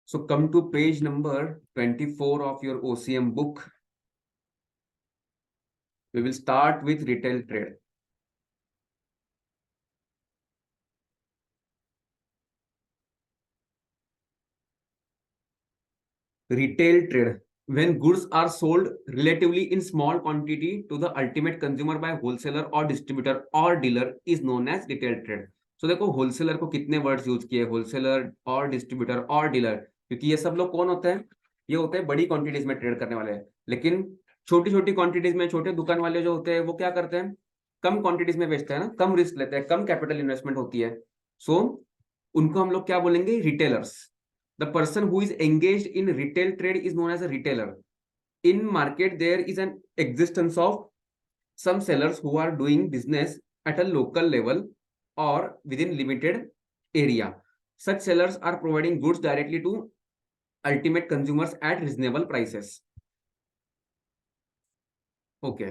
So come to page number 24 of your OCM book. We will start with retail trade. Retail trade, when goods are sold relatively in small quantity to the ultimate consumer by wholesaler or distributor or dealer, is known as retail trade. So देखो wholesaler को कितने words use किए, wholesaler और distributor और dealer, क्योंकि ये सब लोग कौन होते हैं, ये होते हैं बड़ी क्वांटिटीज में ट्रेड करने वाले हैं। लेकिन छोटी छोटी क्वांटिटीज में छोटे दुकान वाले जो होते हैं वो क्या करते हैं, कम क्वांटिटीज में बेचते हैं ना, कम रिस्क लेते हैं, कम कैपिटल इन्वेस्टमेंट होती है। सो उनको हम लोग क्या बोलेंगे, retailers. The person who is engaged in retail trade is known as a retailer. In market, there is an existence of some sellers who are doing business at a local level or within limited area. Such sellers are providing goods directly to ultimate consumers at reasonable prices. Okay.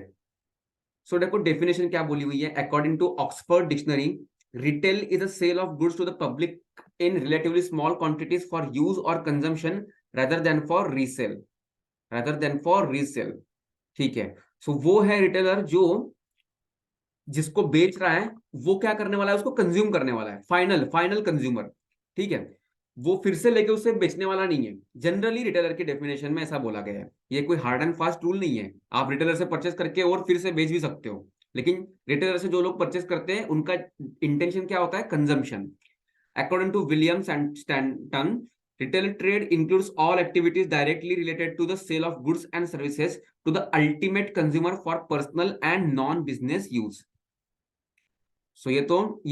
So देखो definition क्या बोली हुई है, according to Oxford Dictionary, retail is a sale of goods to the public in relatively small quantities for use or consumption rather than for resale. ठीक है। सो वो है retailer जो जिसको बेच रहा है वो क्या करने वाला है, उसको कंज्यूम करने वाला है, फाइनल कंज्यूमर। ठीक है, वो फिर से लेके उसे बेचने वाला नहीं है। जनरली रिटेलर की डेफिनेशन में ऐसा बोला गया है, ये कोई हार्ड एंड फास्ट रूल नहीं है। आप रिटेलर से परचेस करके और फिर से बेच भी सकते हो, लेकिन रिटेलर से जो लोग परचेस करते हैं उनका इंटेंशन क्या होता है, consumption. According to Williams and Stanton, retail trade includes all activities directly related to the sale of goods and services to the ultimate consumer for personal and non-business use. So ये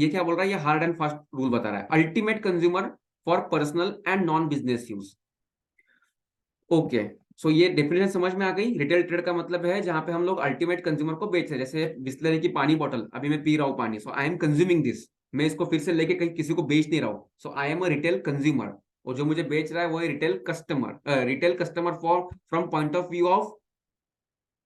क्या बोल रहा है, ये hard and fast rule बता रहा है, ultimate consumer for personal and non business use. Okay, so ये डेफिनेशन समझ में आ गई। रिटेल ट्रेड का मतलब है जहां पे हम लोग अल्टीमेट कंज्यूमर को बेच रहे हैं। जैसे बिस्लरी की पानी बॉटल, अभी मैं पी रहा हूँ पानी, सो आई एम कंज्यूमिंग दिस, मैं इसको फिर से लेके कहीं किसी को बेच नहीं रहा हूँ। So I am a retail consumer, और जो मुझे बेच रहा है वो है retail customer for from point of view of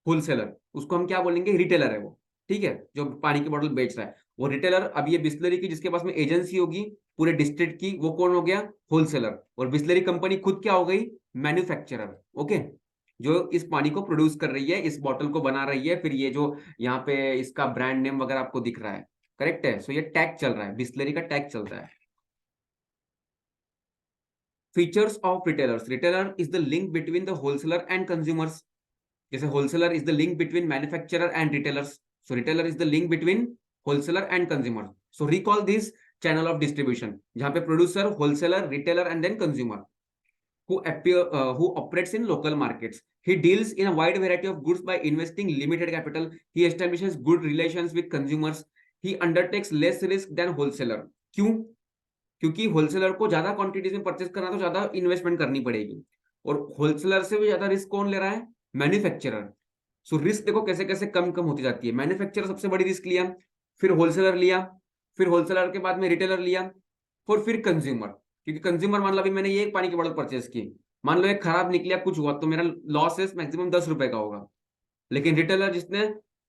wholesaler, उसको हम क्या बोलेंगे, रिटेलर है वो। ठीक है, जो पानी की बोतल बेच रहा है वो रिटेलर। अब ये बिस्लरी की जिसके पास में एजेंसी होगी पूरे डिस्ट्रिक्ट की, वो कौन हो गया, होलसेलर। और बिस्लरी कंपनी खुद क्या हो गई, मैन्युफैक्चरर। ओके, जो इस पानी को प्रोड्यूस कर रही है, इस बॉटल को बना रही है, फिर ये जो यहाँ पे इसका ब्रांड नेम वगैरह आपको दिख रहा है, करेक्ट है। सो ये टैग चल रहा है, बिस्लरी का टैग चल रहा है। Features of retailers, retailer is the link between the wholesaler and consumers. जैसे wholesaler is the link between manufacturer and retailers, so retailer is the link between wholesaler and consumer. So recall this channel of distribution, जहां पे producer, wholesaler, retailer and then consumer who operates in local markets. He deals in a wide variety of goods by investing limited capital. He establishes good relations with consumers. He undertakes less risk than wholesaler. क्यों? क्योंकि wholesaler को ज्यादा quantities में purchase करना तो ज्यादा investment करनी पड़ेगी, और होलसेलर से भी ज्यादा रिस्क कौन ले रहा है, मैन्युफैक्चरर। सो रिस्क देखो कैसे कैसे कम कम होती जाती है। मैन्युफैक्चरर सबसे बड़ी रिस्क लिया, फिर होलसेलर लिया, फिर होलसेलर के बाद में रिटेलर लिया, और फिर कंज्यूमर। क्योंकि कंज्यूमर, मान लो अभी मैंने ये एक पानी की बोतल परचेस की, मान लो एक खराब निकलिया, कुछ हुआ, तो मेरा लॉस मैक्सिमम 10 रुपए का होगा। लेकिन रिटेलर जिसने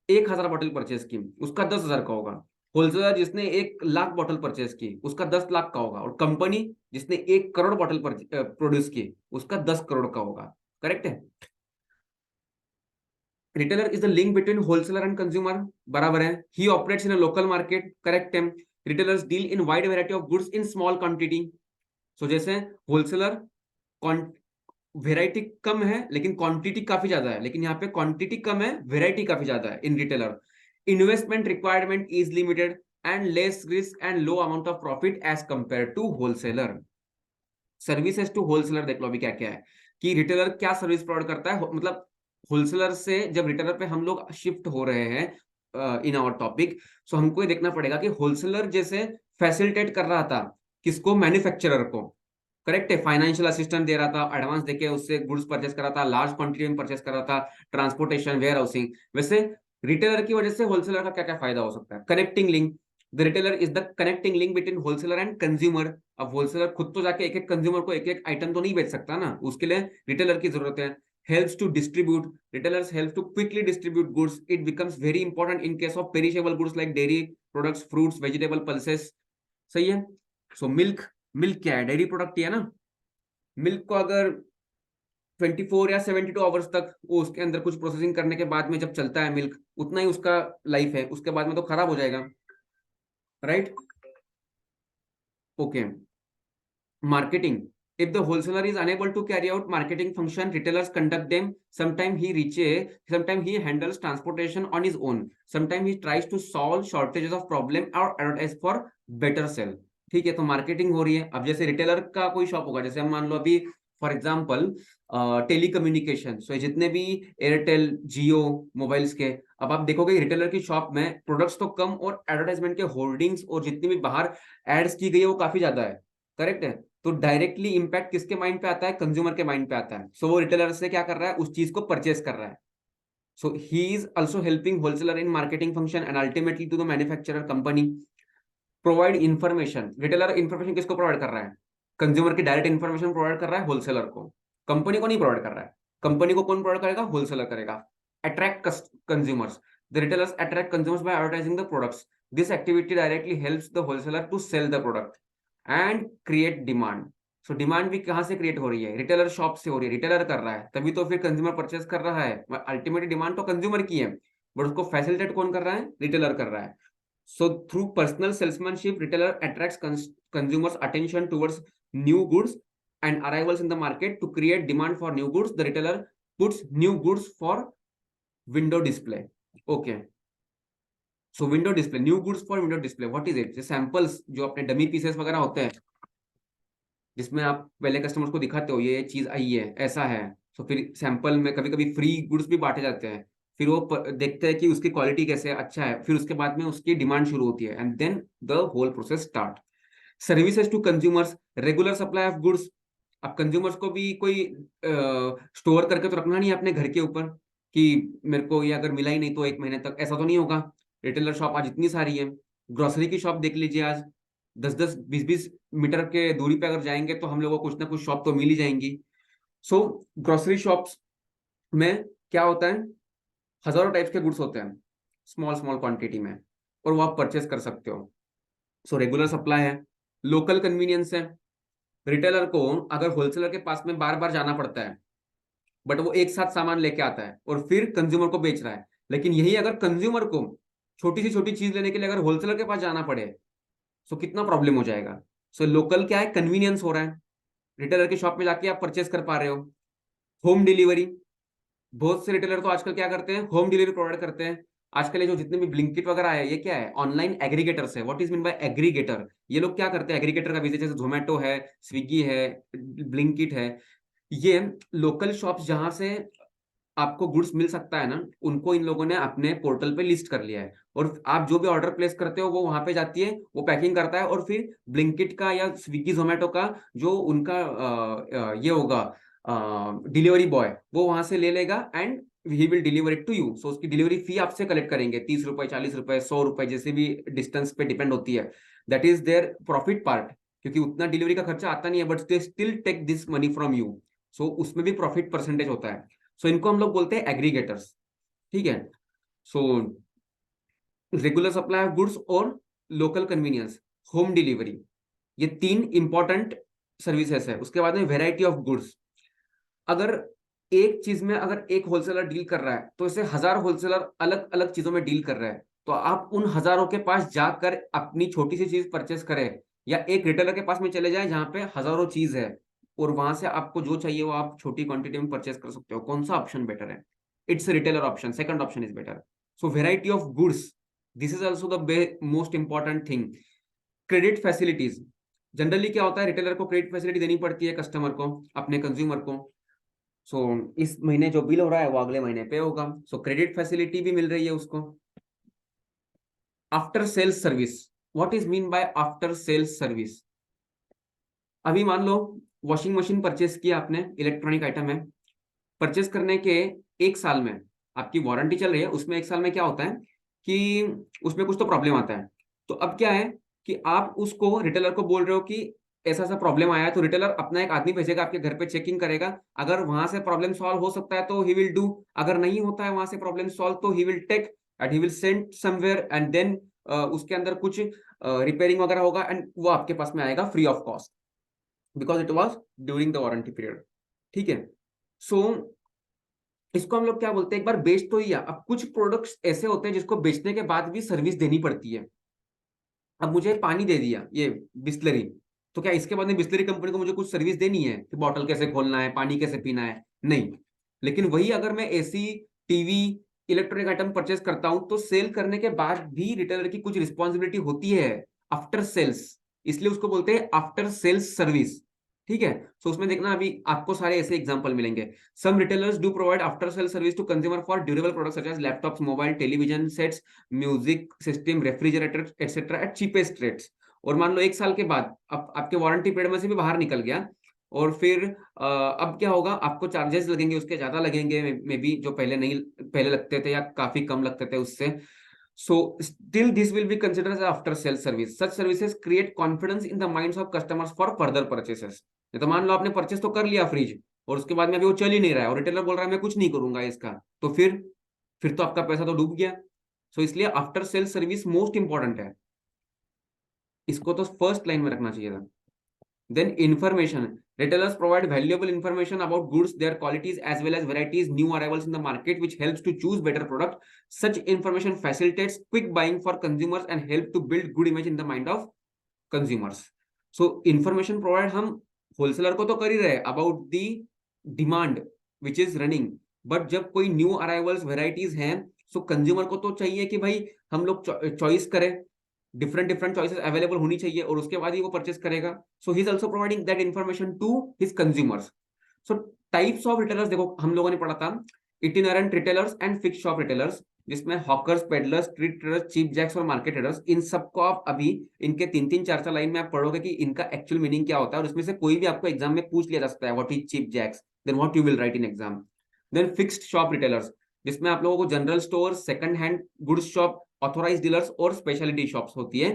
1,000 बोतल परचेस की उसका 10,000 का होगा। होलसेलर जिसने 1,00,000 बोतल परचेस की उसका 10 लाख का होगा। और कंपनी जिसने 1 करोड़ बोतल प्रोड्यूस की उसका 10 करोड़ का होगा। करेक्ट है। Retailer is the link between wholesaler and consumer, बराबर है। He operates in a local market, correct है। Retailers deal in wide variety of goods in small quantity. So जैसे होलसेलर वेराइटी कम है लेकिन क्वांटिटी काफी ज्यादा है, लेकिन यहाँ पे क्वांटिटी कम है, वेराइटी काफी ज्यादा है in retailer. Investment requirement is limited and less risk and low amount of profit as compare to wholesaler. Services to wholesaler देख लो अभी क्या क्या है, कि रिटेलर क्या सर्विस प्रोवाइड करता है। मतलब होलसेलर से जब रिटेलर पे हम लोग शिफ्ट हो रहे हैं इन आवर टॉपिक, सो हमको ये देखना पड़ेगा कि होलसेलर जैसे फैसिलिटेट कर रहा था किसको, मैन्युफैक्चरर को, करेक्ट है। फाइनेंशियल असिस्टेंस दे रहा था, एडवांस देके उससे गुड्स परचेस कर रहा था, लार्ज क्वांटिटी में परचेस कर रहा था, ट्रांसपोर्टेशन, वेयर हाउसिंग। वैसे रिटेलर की वजह से होलसेलर का क्या क्या फायदा हो सकता है, connecting link. The retailer is the connecting link between wholesaler and consumer. अब होलसेलर खुद तो जाके एक एक कंज्यूमर को एक एक आइटम तो नहीं बेच सकता ना, उसके लिए रिटेलर की जरूरत है। helps to distribute, retailers help to quickly distribute goods. It becomes very important in case of perishable goods like dairy products, fruits, vegetable, pulses. सही है। सो मिल्क, मिल्क क्या है, डेयरी प्रोडक्ट ही है ना। मिल्क को अगर 24 या 72 आवर्स तक वो उसके अंदर कुछ प्रोसेसिंग करने के बाद में जब चलता है मिल्क, उतना ही उसका लाइफ है, उसके बाद में तो खराब हो जाएगा, right? Okay. Marketing. If the wholesaler is unable to carry out marketing function, retailers conduct them. Sometimes he handles transportation on his own. Sometimes he tries to solve shortages of problem or advertise for better sell. ठीक है, तो marketing हो रही है। अब जैसे retailer का कोई शॉप होगा, जैसे हम मान लो अभी फॉर एग्जांपल टेलीकम्युनिकेशन, सो जितने भी एयरटेल जियो मोबाइल्स के, अब आप देखोगे रिटेलर की शॉप में प्रोडक्ट्स तो कम और एडवर्टाइजमेंट के होर्डिंग्स और जितनी भी बाहर एड्स की गई है वो काफी ज्यादा है, करेक्ट है? तो डायरेक्टली इंपैक्ट किसके माइंड पे आता है? कंज्यूमर के माइंड पे आता है। सो वो रिटेलर से क्या कर रहा है? उस चीज को परचेस कर रहा है। So he is also helping wholesaler in marketing function and ultimately to the manufacturer company. Provide information, retailer information किसको प्रोवाइड कर रहा है? कंज्यूमर की डायरेक्ट इन्फॉर्मेशन प्रोवाइड कर रहा है होलसेलर को, कंपनी को नहीं प्रोवाइड कर रहा है। कंपनी को कौन प्रोवाइड करेगा? होलसेलर करेगा। Attract consumers, the retailers attract consumers by advertising the products. This activity directly helps the wholesaler to sell the product and create demand. So demand भी कहां से क्रिएट हो रही है? रिटेलर शॉप से हो रही है, रिटेलर कर रहा है, तभी तो फिर कंज्यूमर परचेस कर रहा है। अल्टीमेटली डिमांड तो कंज्यूमर की है, बट उसको फैसिलिटेट कौन कर रहा है? रिटेलर कर रहा है। So through personal salesmanship, retailer attracts consumers' attention towards new goods and arrivals in the market to create demand for new goods. The retailer puts new goods for window display. Okay. So window display, new goods for window display. What is it? The samples जो अपने dummy pieces वगैरह होते हैं, जिसमें आप पहले customers को दिखाते हो ये चीज आई है, ऐसा है। तो फिर सैंपल में कभी कभी फ्री गुड्स भी बांटे जाते हैं, फिर वो देखते हैं कि उसकी क्वालिटी कैसे है, अच्छा है, फिर उसके बाद में उसकी डिमांड शुरू होती है and then the whole process start. Services to consumers, regular supply of goods. अब कंज्यूमर्स को भी कोई स्टोर करके तो रखना नहीं है अपने घर के ऊपर कि मेरे को ये अगर मिला ही नहीं तो 1 महीने तक, ऐसा तो नहीं होगा। रिटेलर शॉप आज इतनी सारी है, ग्रोसरी की शॉप देख लीजिए, आज 10-10 20-20 मीटर के दूरी पे अगर जाएंगे तो हम लोगों को कुछ ना कुछ शॉप तो मिल ही जाएंगी। सो ग्रोसरी शॉप्स में क्या होता है? हजारों टाइप्स के गुड्स होते हैं स्मॉल स्मॉल क्वांटिटी में, और वो आप परचेस कर सकते हो। सो रेगुलर सप्लाई है, लोकल कन्वीनियंस है। रिटेलर को अगर होलसेलर के पास में बार बार जाना पड़ता है, बट वो एक साथ सामान लेके आता है और फिर कंज्यूमर को बेच रहा है, लेकिन यही अगर कंज्यूमर को छोटी सी छोटी चीज लेने के लिए अगर होलसेलर के पास जाना पड़े, सो कितना प्रॉब्लम हो जाएगा। सो लोकल क्या है? कन्वीनियंस हो रहा है, रिटेलर की शॉप में जाके आप परचेस कर पा रहे हो। होम डिलीवरी, बहुत से रिटेलर तो आजकल क्या करते हैं? होम डिलीवरी प्रोवाइड करते हैं। आजकल ये जो जितने भी ब्लिंकिट वगैरह है, ये क्या है? ऑनलाइन एग्रीगेटर्स है। What is mean bye aggregator? ये लोग क्या करते हैं? एग्रीगेटर का बिजनेस, जैसे जोमेटो है, स्विगी है, ब्लिंकिट है, ये लोकल शॉप्स जहां से आपको गुड्स मिल सकता है ना, उनको इन लोगों ने अपने पोर्टल पे लिस्ट कर लिया है, और आप जो भी ऑर्डर प्लेस करते हो वो वहां पे जाती है, वो पैकिंग करता है, और फिर ब्लिंकिट का या स्विगी जोमेटो का जो उनका ये होगा डिलीवरी बॉय, वो वहां से ले लेगा and he will deliver it to you. So उसकी डिलीवरी फी आपसे कलेक्ट करेंगे, 30 रुपए, 40 रुपए, 100 रुपए, जैसे भी डिस्टेंस पे डिपेंड होती है। That is their profit part, क्योंकि उतना डिलीवरी का खर्चा आता नहीं है, but they still take this money from you. So उसमें भी प्रॉफिट परसेंटेज होता है। सो इनको हम लोग बोलते हैं एग्रीगेटर्स, ठीक है? So regular supply of goods और लोकल कन्वीनियंस, होम डिलीवरी, ये 3 इंपॉर्टेंट सर्विसेज है। उसके बाद में वेराइटी ऑफ गुड्स। अगर एक चीज में अगर एक होलसेलर डील कर रहा है, तो इसे 1000 होलसेलर अलग अलग चीजों में डील कर रहे हैं, तो आप उन हजारों के पास जाकर अपनी छोटी सी चीज परचेस करें, या एक रिटेलर के पास में चले जाए जहां पे हजारों चीज है, और वहां से आपको जो चाहिए वो आप छोटी क्वांटिटी में परचेस कर सकते हो। कौन सा ऑप्शन बेटर है? It's retailer option, second option is better. So variety of goods, this is also the most important thing. Credit facilities, generally क्या होता है? रिटेलर को क्रेडिट फैसिलिटी देनी पड़ती है कस्टमर को, अपने कंज्यूमर को। सो इस महीने जो बिल हो रहा है वो अगले महीने पे होगा, सो क्रेडिट फैसिलिटी भी मिल रही है उसको। After sales service, what is mean by after sales service? अभी मान लो वॉशिंग मशीन परचेस किया आपने, इलेक्ट्रॉनिक आइटम है, परचेस करने के 1 साल में आपकी वारंटी चल रही है, उसमें 1 साल में क्या होता है कि उसमें कुछ तो प्रॉब्लम आता है। तो अब क्या है कि आप उसको रिटेलर को बोल रहे हो कि ऐसा ऐसा प्रॉब्लम आया है, तो रिटेलर अपना एक आदमी भेजेगा आपके घर पे, चेकिंग करेगा, अगर वहां से प्रॉब्लम सॉल्व हो सकता है तो ही विल डू, अगर नहीं होता है वहां से प्रॉब्लम सॉल्व तो he will take and he will send somewhere and then उसके अंदर कुछ रिपेयरिंग वगैरह होगा एंड वो आपके पास में आएगा free of cost. Because it was during the warranty period. ठीक है, सो इसको हम लोग क्या बोलते हैं, एक बार बेच तो ही। अब कुछ प्रोडक्ट्स ऐसे होते हैं जिसको बेचने के बाद भी सर्विस देनी पड़ती है। अब मुझे पानी दे दिया ये बिस्लरी, तो क्या इसके बाद में बिस्लरी कंपनी को मुझे कुछ सर्विस देनी है कि बॉटल कैसे खोलना है, पानी कैसे पीना है? नहीं। लेकिन वही अगर मैं AC, TV, electronic item purchase करता हूं तो सेल करने के बाद भी रिटेलर की कुछ रिस्पॉन्सिबिलिटी होती है आफ्टर सेल्स, इसलिए उसको बोलते हैं आफ्टर सेल्स सर्विस। ठीक है, तो उसमें देखना अभी आपको सारे ऐसे एग्जांपल मिलेंगे। Some retailers do provide after sale service to consumer for durable products such as laptops, mobile, television sets, music system, refrigerator etcetera at cheapest rates. और मान लो 1 साल के बाद आपके वारंटी पीरियड में से भी बाहर निकल गया, और फिर अब क्या होगा, आपको चार्जेस लगेंगे, उसके ज्यादा लगेंगे मे बी, जो पहले नहीं, पहले लगते थे या काफी कम लगते थे उससे। So still this will be considered as after sales service. Such services create confidence in the minds of customers for further purchases. तो मान लो आपने परचेस तो कर लिया फ्रिज, और उसके बाद में अभी वो चल ही नहीं रहा है और रिटेलर बोल रहा है मैं कुछ नहीं करूंगा इसका, तो फिर तो आपका पैसा तो डूब गया। सो इसलिए after sale service most important है, इसको तो फर्स्ट लाइन में रखना चाहिए था। Then information. Retailers provide valuable information about goods, their qualities, as well as varieties, new arrivals in the market, which helps to choose better product. Such information facilitates quick buying for consumers and help to build good image in the mind of consumers. So information provide हम wholesaler को तो कर ही रहे about the demand which is running, but जब कोई new arrivals varieties हैं, सो consumer को तो चाहिए कि भाई हम लोग चॉइस करें, डिफरेंट डिफरेंट चॉइसेस अवेलेबल होनी चाहिए, और उसके बाद ही वो परचेस करेगा। So he is also providing that information to his consumers. So types of retailers देखो हम लोगों ने पढ़ा था, itinerant retailers and fixed shop retailers, जिसमें hawkers, peddlers, street traders, cheap jacks और मार्केट ट्रेडर्स, इन सबको आप अभी इनके 3-3, 4-4 लाइन में आप पढ़ोगे कि इनका एक्चुअल मीनिंग क्या होता है, और उसमें से कोई भी आपको एग्जाम में पूछ लिया जा सकता है, what is cheap jacks, then what you will write in exam. Then fixed shop retailers, जिसमें आप लोगों को general store, second hand goods shop, authorised dealers और स्पेशलिटी शॉप्स होती है।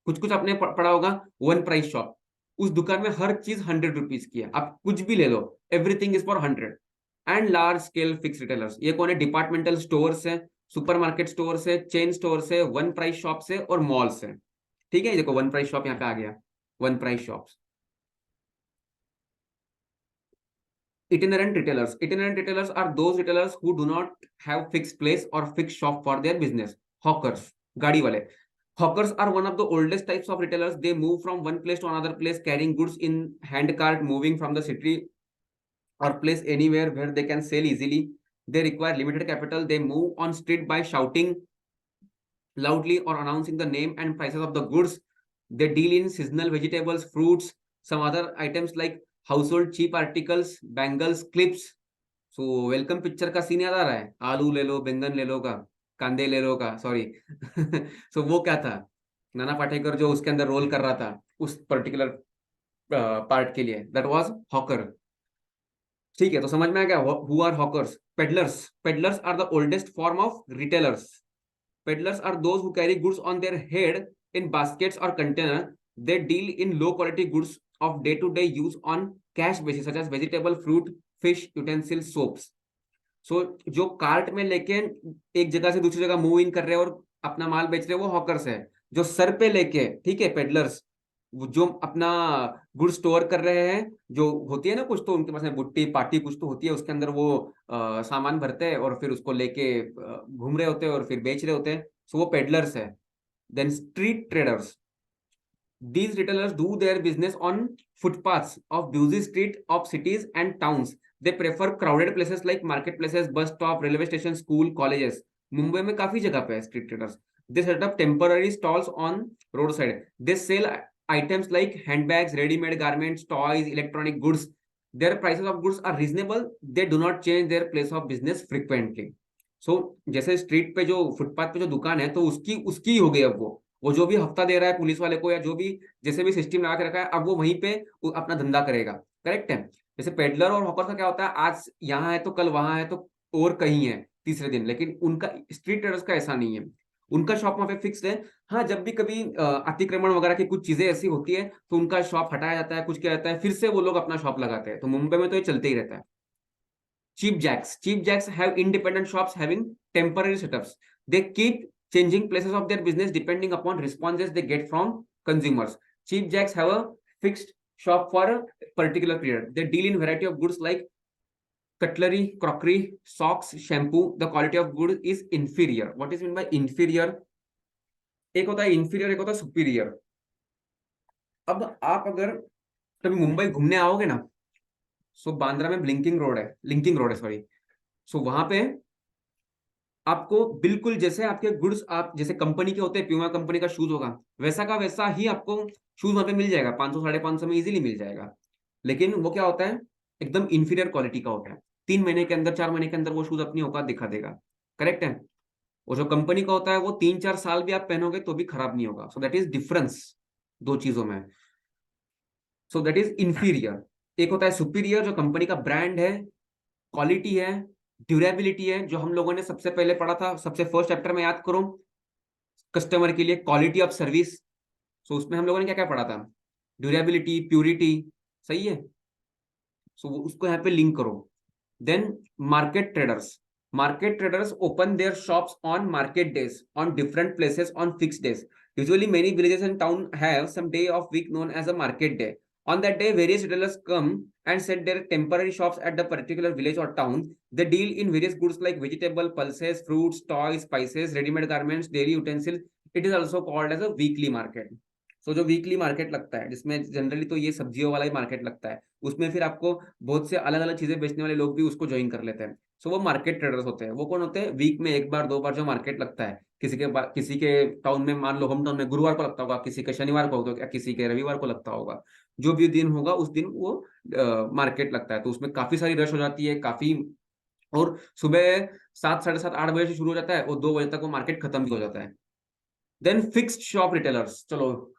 कुछ कुछ आपने पढ़ा होगा वन प्राइस शॉप, उस दुकान में हर चीज 100 रुपीज की है, आप कुछ भी ले लो, everything is for 100। And large scale fix retailers, ये कौन है, डिपार्टमेंटल स्टोर्स है, सुपरमार्केट स्टोर्स है, चेन स्टोर्स है, वन प्राइस शॉप्स है और मॉल्स है। ठीक है, देखो वन प्राइस शॉप यहाँ पे आ गया, one price shops. Itinerant retailers are those retailers who do not have fixed place or fixed shop for their business. Hawkers, गाड़ी वाले। Hawkers are one of the oldest types of retailers. They move from one place to another place, carrying goods in hand cart, moving from the city or place anywhere where they can sell easily. They require limited capital. They move on street by shouting loudly or announcing the name and prices of the goods. They deal in seasonal vegetables, fruits, some other items like household cheap articles, bangles, clips. So welcome picture का scene याद आ रहा है, आलू ले लो, बैंगन ले लो का, कांदे ले लो का, सॉरी। सो वो क्या था, नाना पाटेकर जो उसके अंदर रोल कर रहा था उस पर्टिकुलर पार्ट के लिए, दैट वाज हॉकर। ठीक है, तो समझ में आ गया who are hawkers. Peddlers, peddlers are the oldest form of retailers. Peddlers are those who carry goods on their head in baskets or container. They deal in low quality goods of day-to-day use on cash basis, such as vegetable, fruit, fish, utensils, soaps. So जो cart में लेके एक जगह से दूसरी जगह move in कर रहे हैं और अपना माल बेच रहे हैं, वो हॉकर्स है। जो सर पे लेके, ठीक है, पेडलर्स जो अपना गुड स्टोर कर रहे हैं, जो होती है ना कुछ तो उनके पास में बुट्टी पार्टी कुछ तो होती है, उसके अंदर वो सामान भरते हैं और फिर उसको लेके घूम रहे होते हैं और फिर बेच रहे होते हैं, सो वो पेडलर्स है। Then street traders, these retailers do their business on footpaths of busy street of cities and towns. They prefer crowded places like marketplaces, bus stop, railway station, school, colleges. Mumbai में काफी जगह पे है street traders. They set up temporary stalls on roadside. They sell items like handbags, ready-made garments, toys, electronic goods. Their prices of goods are reasonable. They do not change their place of business frequently. So जैसे street पे जो footpath पे जो दुकान है, तो उसकी उसकी हो गई अब वो जो भी हफ्ता दे रहा है पुलिस वाले को या जो भी जैसे भी सिस्टम लगा के रखा है, अब वो वहीं पे अपना धंधा करेगा। करेक्ट है। जैसे पेडलर और हॉकर का क्या होता है, आज यहाँ है तो कल वहां है तो और कहीं है तीसरे दिन, लेकिन उनका स्ट्रीट ट्रेडर्स का ऐसा नहीं है, उनका शॉप वहां पे फिक्स्ड है। हाँ, जब भी कभी अतिक्रमण वगैरह की कुछ चीजें ऐसी होती है तो उनका शॉप हटाया जाता है, कुछ किया जाता है, फिर से वो लोग अपना शॉप लगाते हैं। तो मुंबई में तो ये चलते ही रहता है। Cheap jacks. Cheap jacks have independent shops having temporary setups. They keep changing places of their business depending upon responses they get from consumers. Cheap jacks have a fixed shop for a particular period. They deal in variety of goods like cutlery, crockery, socks, shampoo. The quality of good is inferior. What is mean by inferior? एक होता है inferior, एक होता है superior. अब आप अगर कभी मुंबई घूमने आओगे ना, सो बांद्रा में लिंकिंग रोड है सॉरी. सो वहां पे आपको बिल्कुल जैसे आपके गुड्स, आप जैसे कंपनी के होते हैं, प्यूमा कंपनी का शूज होगा, वैसा का वैसा ही आपको शूज वहां पे मिल जाएगा. 500 550 में इजीली मिल जाएगा. लेकिन वो क्या होता है, एकदम इंफीरियर क्वालिटी का होता है. 3 महीने के अंदर, 4 महीने के अंदर वो शूज अपनी औकात दिखा देगा. करेक्ट है. और जो कंपनी का होता है वो 3-4 साल भी आप पहनोगे तो भी खराब नहीं होगा. सो दैट इज डिफरेंस दो चीजों में. So that is inferior. एक होता है सुपीरियर, जो कंपनी का ब्रांड है, क्वालिटी है, ड्यूरेबिलिटी है, जो हम लोगों ने सबसे पहले पढ़ा था, सबसे फर्स्ट चैप्टर में याद करो, कस्टमर के लिए क्वालिटी ऑफ सर्विस. सो उसमें हम लोगों ने क्या क्या पढ़ा था, ड्यूरेबिलिटी, प्यूरिटी. सही है. सो उसको यहाँ पे लिंक करो. Then market traders open their shops on market days on different places on fixed days. Usually many villages and town have some day of week known as a market day. On that day, various retailers come and set their temporary shops at the particular village or town. They deal in various goods like vegetable, pulses, fruits, toys, spices, ready-made garments, dairy utensils. It is also called as a weekly market. So जो weekly market लगता है, जिसमें generally तो ये सब्जियों वाला ही market लगता है, उसमें फिर आपको बहुत से अलग अलग चीजें बेचने वाले लोग भी उसको ज्वाइन कर लेते हैं. सो वो मार्केट ट्रेडर्स होते हैं. वो कौन होते हैं, वीक में एक बार 2 बार जो मार्केट लगता है, किसी के टाउन में, मान लो होम टाउन में गुरुवार को लगता होगा, किसी के शनिवार को होगा, किसी के रविवार को लगता होगा. जो भी दिन होगा उस दिन वो मार्केट लगता है. तो उसमें काफी सारी रश हो जाती है, काफी. और सुबह 7, 7:30, 8 बजे से शुरू हो जाता है और 2 बजे तक वो मार्केट खत्म भी हो जाता है. Then fixed shop retailers. चलो,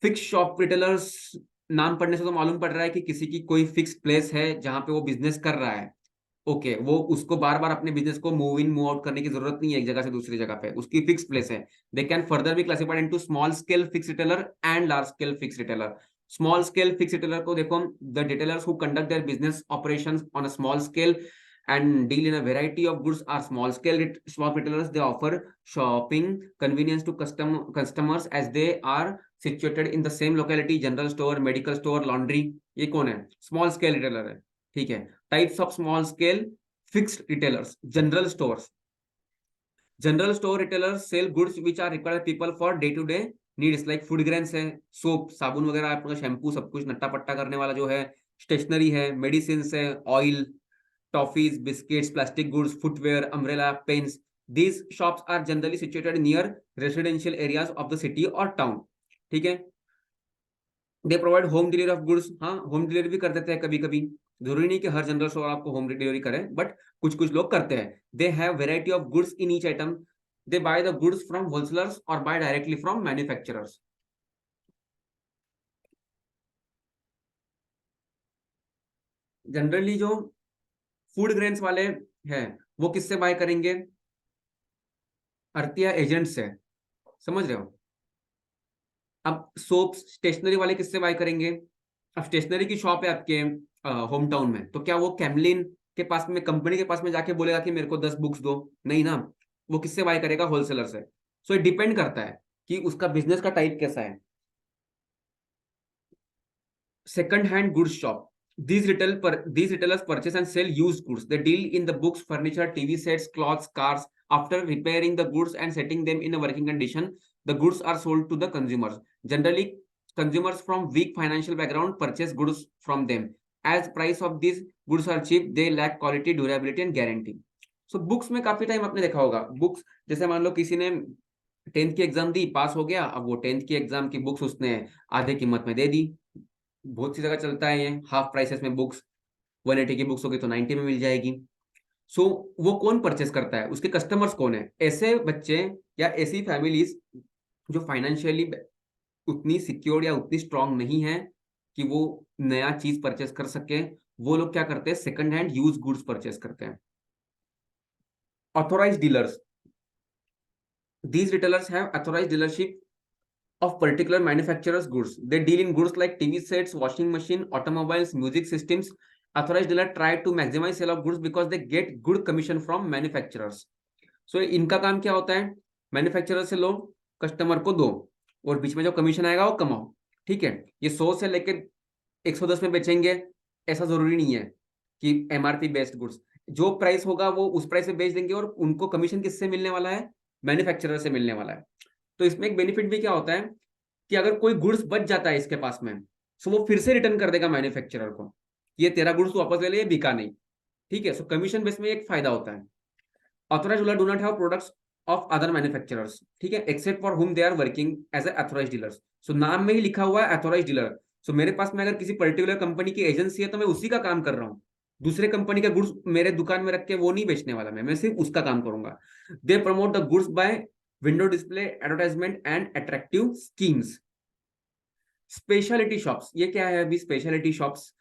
फिक्स शॉप रिटेलर्स नाम पढ़ने से तो मालूम पड़ रहा है कि किसी की कोई फिक्स प्लेस है जहां पे वो बिजनेस कर रहा है. ओके, वो उसको बार बार अपने बिजनेस को मूव इन मूव आउट करने की जरूरत नहीं है एक जगह से दूसरी जगह पे, उसकी फिक्स प्लेस है. They can further be classified into small scale fix retailer and large scale fix retailer. Small scale fix retailer को देखो, the retailers who conduct their business operations on a small scale and deal in a variety of goods are small scale shop retailers. They offer shopping convenience to customers as they are situated in the same locality. General store, medical store, laundry. ये कौन है, small scale retailer है. ठीक है. Types of small scale fixed retailers. General store retailers sell goods which are required people for day to day needs like food grains है, soap, साबुन वगैरह, आपका शैम्पू, सब कुछ नट्टा पट्टा करने वाला जो है, स्टेशनरी है, मेडिसिन है, oil, toffees, biscuits, plastic goods, footwear, umbrella, pens. These shops are generally situated near residential areas of the city or town. ठीक है. They provide home delivery of goods. हाँ, होम डिलीवरी भी कर देते हैं कभी कभी. जरूरी नहीं कि हर जनरल स्टोर आपको होम डिलीवरी करे, बट कुछ कुछ लोग करते हैं. They have variety of goods in each item. They buy the goods from wholesalers और buy directly from manufacturers. Generally जो फूड ग्रेन्स वाले हैं वो किससे बाय करेंगे, अर्तिया एजेंट से. समझ रहे हो. अब सोप, स्टेशनरी वाले किससे बाय करेंगे. अब स्टेशनरी की शॉप है आपके होम टाउन में, तो क्या वो कैमलिन के पास में, कंपनी के पास में जाके बोलेगा कि मेरे को 10 बुक्स दो, नहीं ना. वो किससे बाय करेगा, होलसेलर से. सो ये डिपेंड करता है कि उसका बिजनेस का टाइप कैसा है. Second hand goods shop. These retailers purchase and sell used goods. They deal in the books, furniture, TV sets, clothes, cars. After repairing the goods and setting them in a working condition, the goods are sold to the consumers. Generally, consumers from weak financial background purchase goods from them. As price of these goods are cheap, they lack quality, durability and guarantee. So books में काफी time आपने देखा होगा. Books जैसे मान लो किसी ने 10th की एग्जाम दी, पास हो गया, अब वो 10th की एग्जाम की बुक्स उसने आधे कीमत में दे दी. बहुत सी जगह चलता है ये, हाफ प्राइसेस में बुक्स. 180 की बुक्स होगी तो 90 में मिल जाएगी. सो वो कौन परचेस करता है, उसके कस्टमर्स कौन है, ऐसे बच्चे या ऐसी फैमिलीज जो फाइनेंशियली उतनी सिक्योर या उतनी स्ट्रांग नहीं है कि वो नया चीज परचेस कर सके. वो लोग क्या करते हैं, second hand use goods purchase करते हैं. Authorised dealers. These retailers have authorised dealership of particular manufacturers goods. They deal in goods like TV sets, washing machine, automobiles, music systems. Authorized dealer try to maximize sale of goods because they get good commission from manufacturers. So इनका काम क्या होता है, manufacturer से लो, customer को दो, और बीच में जो कमीशन आएगा वो कमाओ. ठीक है. ये 100 से लेकर 110 में बेचेंगे, ऐसा जरूरी नहीं है कि एमआरपी बेस्ड गुड्स, जो प्राइस होगा वो उस प्राइस पे बेच देंगे और उनको कमीशन किससे मिलने वाला है, मैन्युफैक्चरर से मिलने वाला है। तो इसमें एक बेनिफिट भी क्या होता है कि अगर कोई गुड्स बच जाता है इसके पास में, तो वो फिर से रिटर्न कर देगा मैन्युफैक्चरर को, ये तेरा गुड्स वापस ले ले, ये बिका नहीं। ठीक है, सो कमीशन बेस में एक फायदा होता है। Authorized dealer do not have products of other manufacturers, ठीक है, except for whom they are working as authorized dealers. So नाम में ही लिखा हुआ है अथॉराइज्ड डीलर। सो मेरे पास में अगर किसी पर्टिकुलर कंपनी की एजेंसी है तो मैं उसी का काम कर रहा हूँ, दूसरे कंपनी का गुड्स मेरे दुकान में रख के वो नहीं बेचने वाला, मैं सिर्फ उसका काम करूंगा। They promote the goods by window display, advertisement and attractive schemes. Speciality shops, ये क्या है अभी speciality shops?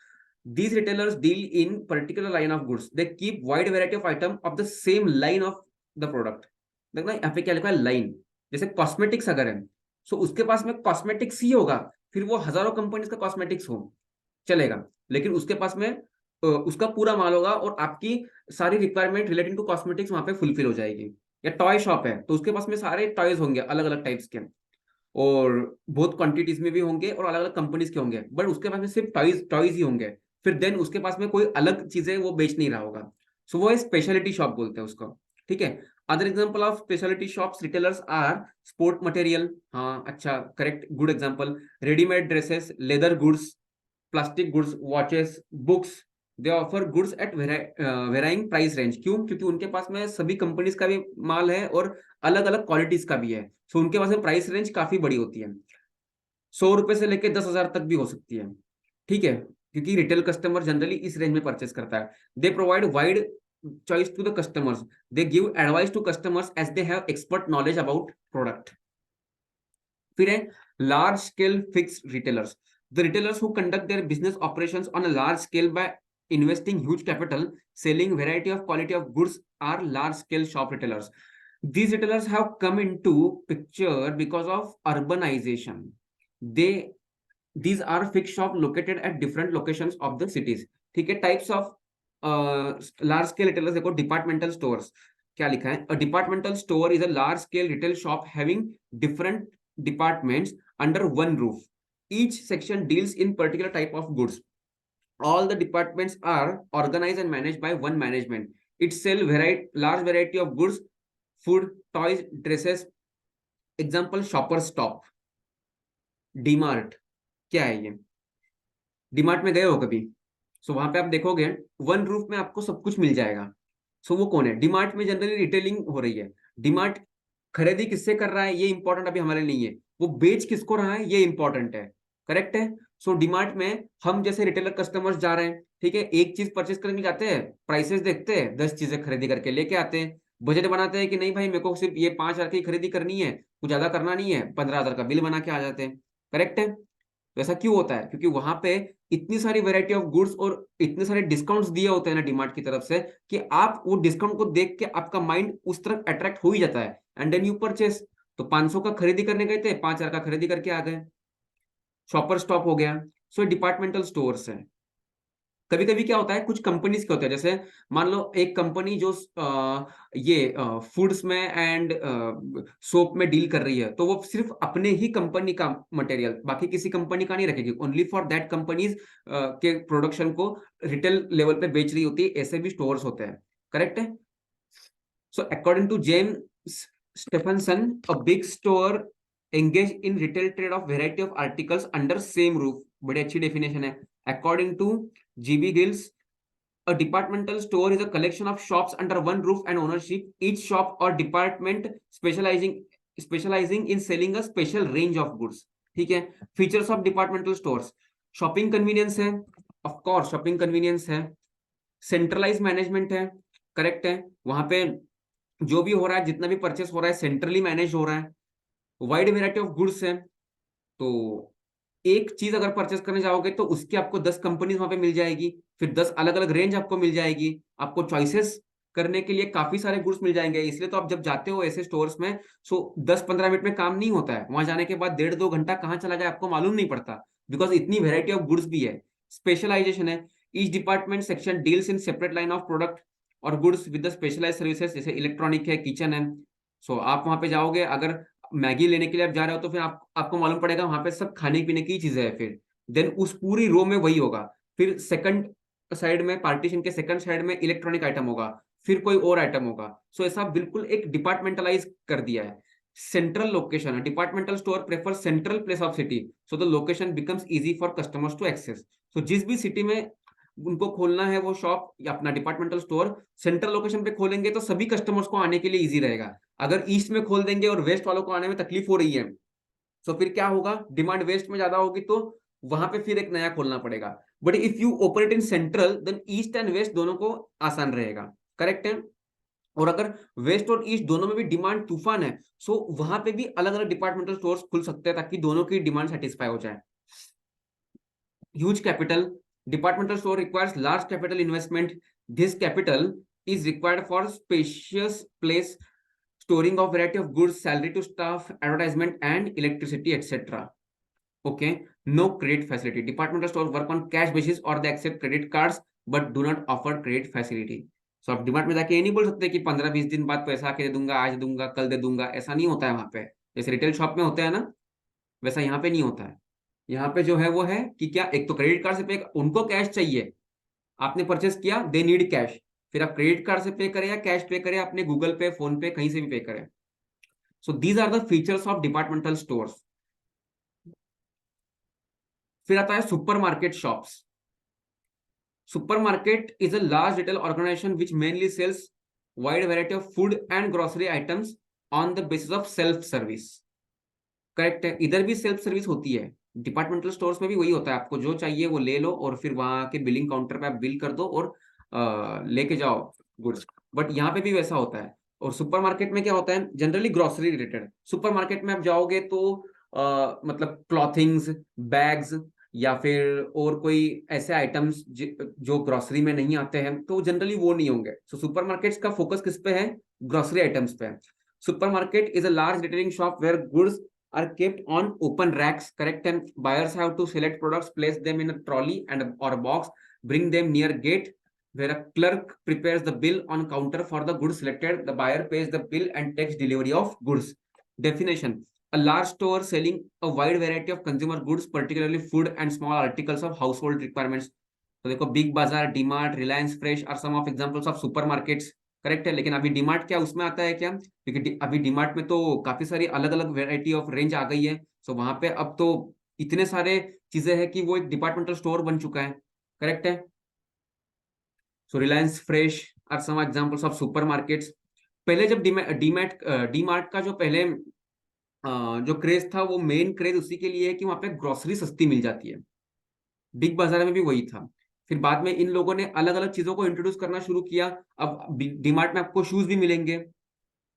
These retailers deal in particular line of goods. They keep wide variety of item of the same line of the product. देखना यहाँ पे क्या लिखा है, लाइन। जैसे कॉस्मेटिक्स अगर है, सो उसके पास में कॉस्मेटिक्स ही होगा, फिर वो हजारों कंपनीज का कॉस्मेटिक्स हो चलेगा, लेकिन उसके पास में उसका पूरा माल होगा और आपकी सारी रिक्वायरमेंट रिलेटिंग टू कॉस्मेटिक्स वहां पे फुलफिल हो जाएगी। या टॉय शॉप है तो उसके पास में सारे टॉयज होंगे अलग अलग टाइप्स के, और बहुत क्वांटिटीज में भी होंगे और अलग अलग कंपनीज के होंगे, बट उसके पास में सिर्फ टॉयज टॉयज ही होंगे। फिर देन उसके पास में कोई अलग चीजें वो बेच नहीं रहा होगा, सो वो स्पेशलिटी शॉप बोलते हैं उसको। ठीक है, other example of speciality shops retailers are sport material, हाँ अच्छा correct, good example. Readymade dresses, leather goods, plastic goods, watches, books. They offer goods at varying price range. क्यों? क्योंकि उनके पास में सभी कंपनीज का भी माल है और अलग अलग क्वालिटीज का भी है, सो उनके पास में प्राइस रेंज काफी बड़ी होती है, 100 रुपए से लेकर 10,000 तक भी हो सकती है। ठीक है, क्योंकि रिटेल कस्टमर जनरली इस रेंज में परचेस करता है। They provide wide choice to the customers, they give advice to customers as they have expert knowledge about product. फिर है large scale fixed retailers, the retailers who conduct their business operations on a large scale by investing huge capital, selling variety of quality of goods are large scale shop retailers. These retailers have come into picture because of urbanization. They these are fixed shop located at different locations of the cities. ठीक है, types of large scale retailers देखो, departmental stores, क्या लिखा है, a departmental store is a large scale retail shop having different departments under one roof, each section deals in particular type of goods, all the departments are organized and managed by one management. It sell large variety of goods, food, toys, dresses. Example shoppers stop, DMart. क्या है ये? डीमार्ट में गए हो कभी? सो वहां पे आप देखोगे वन रूफ में आपको सब कुछ मिल जाएगा। सो वो कौन है? डीमार्ट में जनरली रिटेलिंग हो रही है। डीमार्ट खरीदी किससे कर रहा है ये इंपॉर्टेंट अभी हमारे लिए है, वो बेच किसको रहा है ये इंपॉर्टेंट है। करेक्ट है। सो डीमार्ट में हम जैसे रिटेलर कस्टमर्स जा रहे हैं, ठीक है, एक चीज परचेस करने जाते हैं, प्राइसेस देखते हैं, 10 चीजें खरीदी करके लेके आते हैं, बजट बनाते हैं कि नहीं भाई मेरे को सिर्फ ये 5,000 की खरीदी करनी है, कुछ ज्यादा करना नहीं है, 15,000 का बिल बना के आ जाते हैं। करेक्ट है। तो ऐसा क्यों होता है? क्योंकि वहां पे इतनी सारी वैरायटी ऑफ गुड्स और इतने सारे डिस्काउंट्स दिए होते हैं ना डीमार्ट की तरफ से, कि आप वो डिस्काउंट को देख के आपका माइंड उस तरफ अट्रैक्ट हो ही जाता है, एंड देन यू परचेस। तो 500 का खरीदी करने गए थे, 5,000 का खरीदी करके आ गए, शॉपर स्टॉप हो गया। सो डिपार्टमेंटल स्टोर्स है। कभी कभी क्या होता है, कुछ कंपनीज के होते हैं, जैसे मान लो एक कंपनी जो ये फूड्स में एंड सोप में डील कर रही है, तो वो सिर्फ अपने ही कंपनी का मटेरियल बाकी किसी कंपनी का नहीं रखेगी, ओनली फॉर दैट कंपनीज के प्रोडक्शन को रिटेल लेवल पे बेच रही होती है, ऐसे भी स्टोर्स होते हैं। करेक्ट है। So according to James Stephenson, a big store engage in retail trade of variety of articles under same roof। बड़ी अच्छी डेफिनेशन है। According to GB Gills, a departmental store is a collection of shops under one roof and ownership, each shop or department specializing in selling a special range of goods। ठीक है। Features of departmental stores, shopping convenience है, of course shopping convenience है, centralise management है। Correct है, वहां पे जो भी हो रहा है, जितना भी परचेस हो रहा है सेंट्रली मैनेज हो रहा है, वाइड वेराइटी ऑफ गुड्स है। तो एक चीज अगर परचेस करने जाओगे तो उसकी आपको 10 कंपनीज वहां पे मिल जाएगी, फिर 10 अलग अलग रेंज आपको मिल जाएगी, आपको चॉइसेस करने के लिए काफी सारे गुड्स मिल जाएंगे। इसलिए तो आप जब जाते हो ऐसे स्टोर्स में, सो 10-15 मिनट में काम नहीं होता है, वहां जाने के बाद 1.5-2 घंटा कहाँ चला जाए आपको मालूम नहीं पड़ता, बिकॉज इतनी वेराइटी ऑफ गुड्स भी है। स्पेशलाइजेशन है, each department section deals in separate line of product और गुड्स विद स्पेशलाइज सर्विसेज, जैसे इलेक्ट्रॉनिक है, किचन है। सो आप वहां पे जाओगे, अगर मैगी लेने के लिए आप जा रहे हो तो फिर आपको मालूम पड़ेगा वहां पे सब खाने पीने की चीजें है, फिर देन उस पूरी रो में वही होगा। फिर सेकंड साइड में, पार्टीशन के सेकंड साइड में इलेक्ट्रॉनिक आइटम होगा, फिर कोई और आइटम होगा। सो ऐसा बिल्कुल एक डिपार्टमेंटलाइज कर दिया है। Central location, departmental store prefer central place of city, so the location becomes easy for customers to access. So जिस भी सिटी में उनको खोलना है वो शॉप या अपना डिपार्टमेंटल स्टोर, सेंट्रल लोकेशन पे खोलेंगे तो सभी कस्टमर्स को आने के लिए इजी रहेगा। अगर ईस्ट में खोल देंगे और वेस्ट वालों को आने में तकलीफ हो रही है, तो फिर क्या होगा, डिमांड वेस्ट में ज्यादा होगी, तो वहां पे फिर एक नया खोलना पड़ेगा। But if you operate in central, then east and west दोनों को आसान रहेगा। करेक्ट है। और अगर वेस्ट और ईस्ट दोनों में भी डिमांड तूफान है, सो वहां पे भी अलग अलग डिपार्टमेंटल स्टोर्स खुल सकते हैं ताकि दोनों की डिमांड सेटिस्फाई हो जाए। Huge capital, departmental store requires large capital investment. This capital is required for spacious place, storing of variety of goods, salary to staff, advertisement and electricity, etc. Okay, no credit facility. Departmental stores work on cash basis or they accept credit cards but do not offer credit facility. So आप डिमार्ट में जाके ये नहीं बोल सकते कि 15-20 दिन बाद पैसा आके दे दूंगा, आज दूंगा, कल दे दूंगा, ऐसा नहीं होता है वहां पे। जैसे रिटेल शॉप में होता है ना, वैसा यहाँ पे नहीं होता है। यहाँ पे जो है वो है कि क्या, एक तो क्रेडिट कार्ड से पे, उनको कैश चाहिए, आपने परचेस किया, दे नीड कैश, फिर आप क्रेडिट कार्ड से पे करें या कैश पे करें, अपने गूगल पे, फोन पे, कहीं से भी पे करें। So these are the features of departmental stores. फिर आता है supermarket shops. Supermarket is a large retail organisation which mainly sells wide variety of food and grocery items on the basis of self service. Correct है, इधर भी self service होती है, departmental stores में भी वही होता है, आपको जो चाहिए वो ले लो और फिर वहां के बिलिंग काउंटर पे आप बिल कर दो और लेके जाओ गुड्स। बट यहाँ पे भी वैसा होता है। और सुपरमार्केट में क्या होता है, जनरली ग्रोसरी रिलेटेड। सुपरमार्केट में आप जाओगे तो मतलब क्लॉथिंग्स, बैग्स या फिर और कोई ऐसे आइटम्स जो ग्रोसरी में नहीं आते हैं, तो जनरली वो नहीं होंगे। सो सुपरमार्केट्स का फोकस किस पे है, ग्रोसरी आइटम्स पे। Supermarket is a large retailing shop where goods are kept on open racks, correct, and buyers have to select products, place them in a trolley and or a box, bring them near gate where a clerk prepares the bill on counter for the goods selected. The buyer pays the bill and takes delivery of goods. Definition: a large store selling a wide variety of consumer goods, particularly food and small articles of household requirements. तो देखो, Big Bazaar, DMart, Reliance fresh are some of examples of supermarkets. Correct है। लेकिन अभी डीमार्ट क्या उसमें आता है क्या, क्योंकि अभी डीमार्ट में तो काफी सारी अलग अलग वेराइटी ऑफ रेंज आ गई है। सो वहां पे अब तो इतने सारे चीजें हैं कि वो एक डिपार्टमेंटल स्टोर बन चुका है। करेक्ट है। So Reliance fresh are some examples of supermarkets. पहले जब डीमार्ट का जो पहले जो क्रेज था, वो मेन क्रेज उसी के लिए है कि वहां पे ग्रोसरी सस्ती मिल जाती है। बिग बाजार में भी वही था। फिर बाद में इन लोगों ने अलग अलग चीजों को इंट्रोड्यूस करना शुरू किया। अब डीमार्ट में आपको शूज भी मिलेंगे,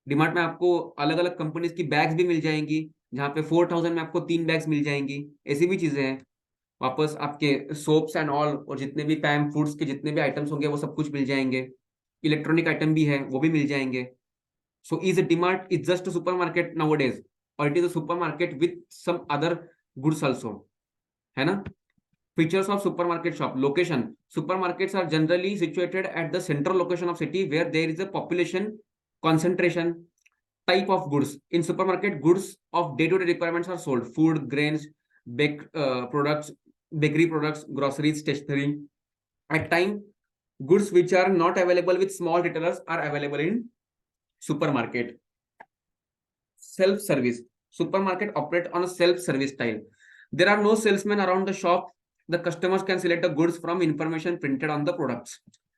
डीमार्ट में आपको अलग अलग कंपनीज की बैग्स भी मिल जाएंगी, जहाँ पे 4000 में आपको 3 बैग्स मिल जाएंगी। ऐसी भी चीजें हैं। वापस आपके सोप्स एंड ऑल और जितने भी पैम फूड्स के जितने भी आइटम्स होंगे वो सब कुछ मिल जाएंगे। इलेक्ट्रॉनिक आइटम भी है, वो भी मिल जाएंगे। So is DMart is just super market nowadays, और it is a super market with some other goods also, है ना। Features of supermarket shop. Location. Supermarkets are generally situated at the central location of city where there is a population concentration. Type of goods. In supermarket, goods of day-to-day requirements are sold. Food, grains, products, bakery products, groceries, stationery. At time, goods which are not available with small retailers are available in supermarket. Self-service. Supermarket operate on a self-service style. There are no salesmen around the shop. The customers can select the goods from information printed on the products.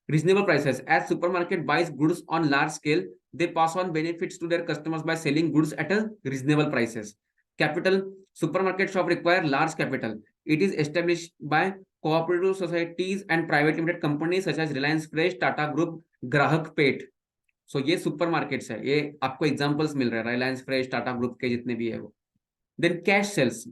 Reasonable prices. As supermarket buys goods on large scale, they pass on benefits to their customers by selling goods at a reasonable prices. Capital. Supermarket shop require large capital. It is established by cooperative societies and private limited companies such as Reliance Fresh, Tata Group, Grahak Pet. सो ये super markets है, ये आपको examples मिल रहे हैं Reliance fresh, Tata group के जितने भी है वो। Then cash sales.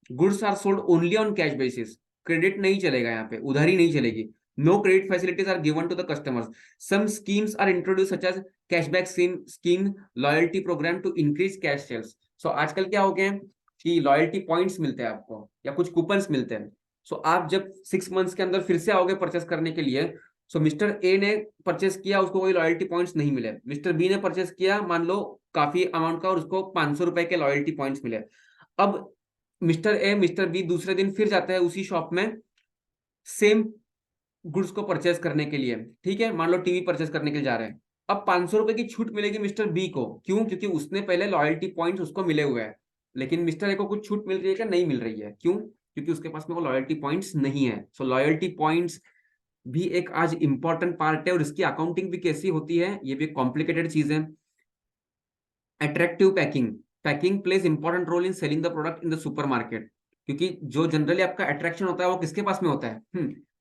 Goods are sold only on cash basis. Credit नहीं चलेगा यहाँ पे, उधारी नहीं चलेगी. No credit facilities are given to the customers. Some schemes are introduce such as cashback scheme, loyalty program to increase cash sales. So आजकल क्या हो गया है कि लॉयल्टी पॉइंट्स मिलते हैं आपको या कुछ कूपन्स मिलते हैं। सो आप जब 6 मंथ्स के अंदर फिर से आओगे परचेस करने के लिए, सो मिस्टर ए ने परचेस किया, उसको कोई लॉयल्टी पॉइंट्स नहीं मिले। मिस्टर बी ने परचेस किया मान लो काफी अमाउंट का, और उसको 500 रुपए के लॉयल्टी पॉइंट्स मिले। अब मिस्टर ए मिस्टर बी दूसरे दिन फिर जाता है उसी शॉप में सेम गुड्स को परचेज करने के लिए, ठीक है, मान लो टीवी परचेज करने के लिए जा रहे हैं। अब 500 रुपए की छूट मिलेगी मिस्टर बी को, क्यों? क्योंकि उसने पहले लॉयल्टी पॉइंट्स उसको मिले हुए हैं। लेकिन मिस्टर ए को कुछ छूट मिल रही है क्या? नहीं मिल रही है। क्यों? क्योंकि उसके पास में वो लॉयल्टी पॉइंट्स नहीं है। सो लॉयल्टी पॉइंट्स भी एक आज इंपॉर्टेंट पार्ट है, और इसकी अकाउंटिंग भी कैसी होती है, ये भी कॉम्प्लिकेटेड चीज है। Attractive packing, packing plays important role in selling the product in the supermarket. क्योंकि जो जनरली आपका अट्रैक्शन होता है वो किसके पास में होता है?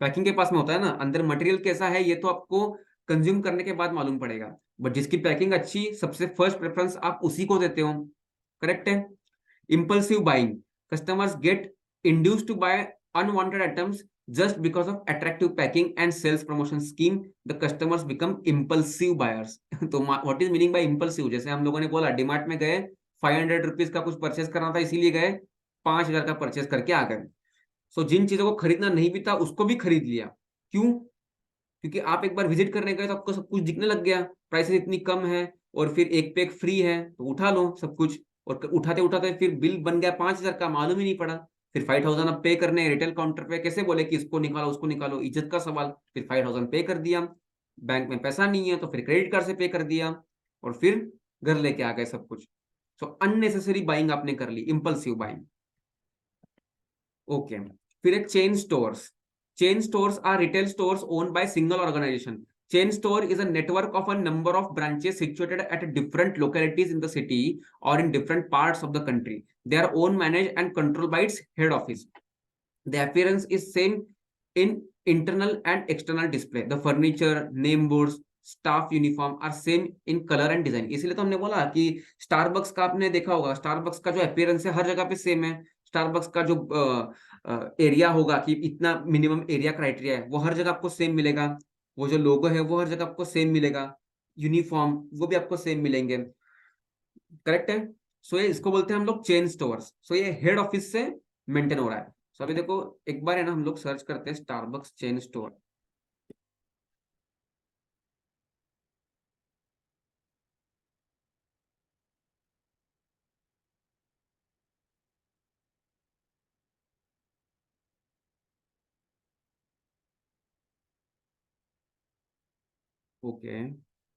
पैकिंग के पास में होता है ना। अंदर मटेरियल कैसा है ये तो आपको कंज्यूम करने के बाद मालूम पड़ेगा, बट जिसकी पैकिंग अच्छी, सबसे फर्स्ट प्रेफरेंस आप उसी को देते हो। करेक्ट है। impulsive buying, customers get induced to buy unwanted items just because of attractive packing and sales promotion scheme. The customers become impulsive buyers. तो what is meaning by impulsive? जैसे हम लोगों ने बोला डीमार्ट में गए, 500 रुपीज का कुछ परचेस करना था इसीलिए गए, 5,000 का परचेस करके आ गए। सो जिन चीजों को खरीदना नहीं भी था उसको भी खरीद लिया। क्यों? क्योंकि आप एक बार विजिट करने गए तो आपको सब कुछ दिखने लग गया, प्राइसेस इतनी कम है और फिर एक पे एक फ्री है, तो उठा लो सब कुछ। और उठाते उठाते फिर बिल बन गया 5,000 का, मालूम ही नहीं पड़ा। फिर 5,000 अब पे करने रिटेल काउंटर पे, कैसे बोले कि इसको निकालो उसको निकालो, इज्जत का सवाल। फिर 5,000 पे कर दिया, बैंक में पैसा नहीं है तो फिर क्रेडिट कार्ड से पे कर दिया, और फिर घर लेके आ गए सब कुछ। सो अननेसेसरी बाइंग आपने कर ली, इंपल्सिव बाइंग। ओके। फिर एक chain stores. Chain stores are retail stores owned by single organisation. Chain store is a network of a number of branches situated at different localities in the city or in different parts of the country. They are owned, managed, and controlled by its head office. The appearance is same in internal and external display. The furniture, name boards, staff uniform are same in color and design. इसीलिए तो हमने बोला कि Starbucks का आपने देखा होगा, Starbucks का जो अपीयरेंस है हर जगह पे सेम है। स्टारबक्स का जो एरिया होगा कि इतना मिनिमम एरिया क्राइटेरिया है वो हर जगह आपको सेम मिलेगा। वो जो लोगो है वो हर जगह आपको सेम मिलेगा। यूनिफॉर्म वो भी आपको सेम मिलेंगे। करेक्ट है। सो ये इसको बोलते हैं हम लोग चेन स्टोर्स। सो ये हेड ऑफिस से मेंटेन हो रहा है। सो अभी देखो एक बार है ना, हम लोग सर्च करते हैं स्टारबक्स चेन स्टोर। ओके,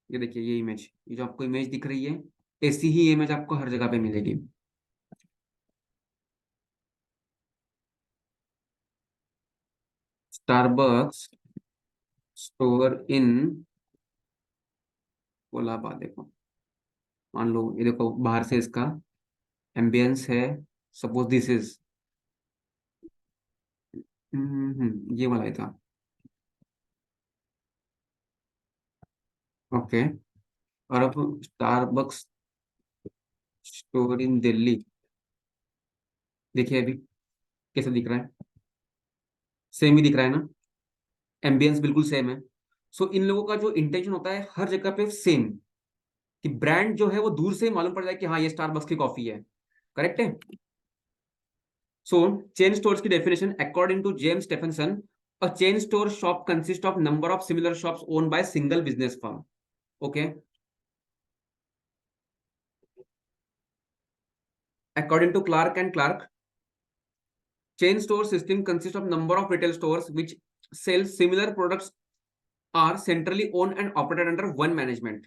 ये देखिए ये इमेज, ये जो आपको इमेज दिख रही है, ऐसी ही इमेज आपको हर जगह पे मिलेगी। Starbucks store in Colaba. देखो, मान लो ये देखो बाहर से इसका एम्बियंस है। सपोज दिस इज ये वाला ही था। ओके। और अब स्टारबक्स स्टोर इन दिल्ली, देखिए अभी कैसे दिख रहा है। सेम ही दिख रहा है ना, एम्बियंस बिल्कुल सेम है। सो इन लोगों का जो इंटेंशन होता है हर जगह पे सेम, कि ब्रांड जो है वो दूर से मालूम पड़ जाए कि हाँ ये स्टारबक्स की कॉफी है। करेक्ट है। सो चेन स्टोर्स की definition according to James Stephenson, a chain store shop consist of number of similar shops owned by single business firm. Okay. According to Clark and Clark, chain store system consists of number of retail stores which sell similar products, are centrally owned and operated under one management.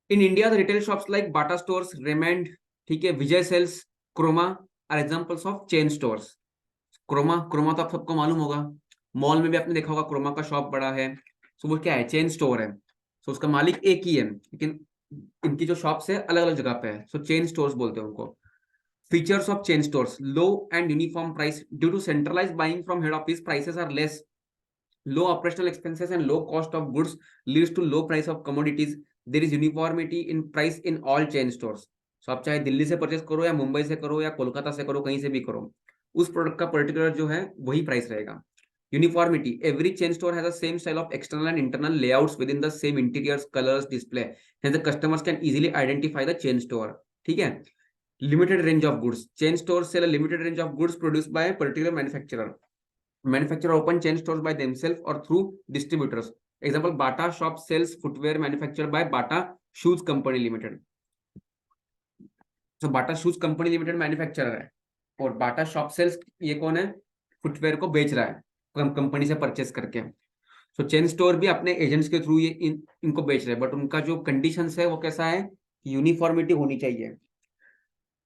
In India, the retail shops like Bata stores, Raymond, ठीक है, Vijay Sales, Croma are examples of chain stores. Croma, Croma तो आप सबको मालूम होगा, mall में भी आपने देखा होगा क्रोमा का शॉप बड़ा है। सो वो क्या है? चेन स्टोर है। सो उसका मालिक एक ही है, लेकिन इनकी जो शॉप्स है अलग अलग जगह पे है। सो चेन स्टोर्स बोलते हैं उनको। Features of chain stores: low and uniform price. Due to centralized buying from head office, prices are less. Low operational expenses and low cost of goods leads to low price of commodities. There is uniformity in price in all chain stores. So आप चाहे दिल्ली से purchase करो या मुंबई से करो या कोलकाता से करो, कहीं से भी करो, उस प्रोडक्ट का पर्टिकुलर जो है वही प्राइस रहेगा। Uniformity: every chain store has the same style of external and internal layouts within the same interiors, colors, display. Hence the customers can easily identify the chain store. ठीक है। Limited range of goods. Chain stores sell a limited range of goods produced by a particular manufacturer. Manufacturer open chain stores by themselves or through distributors. Example: Bata shop sells footwear manufactured by Bata Shoes Company Limited. So Bata Shoes Company Limited manufacturer है, और बाटा shop sales, ये कौन है, footwear को बेच रहा है company से परचेस करके। सो चेन स्टोर भी अपने एजेंट्स के थ्रू ये इनको बेच रहे हैं, बट उनका जो कंडीशंस है वो कैसा है, यूनिफॉर्मिटी होनी चाहिए।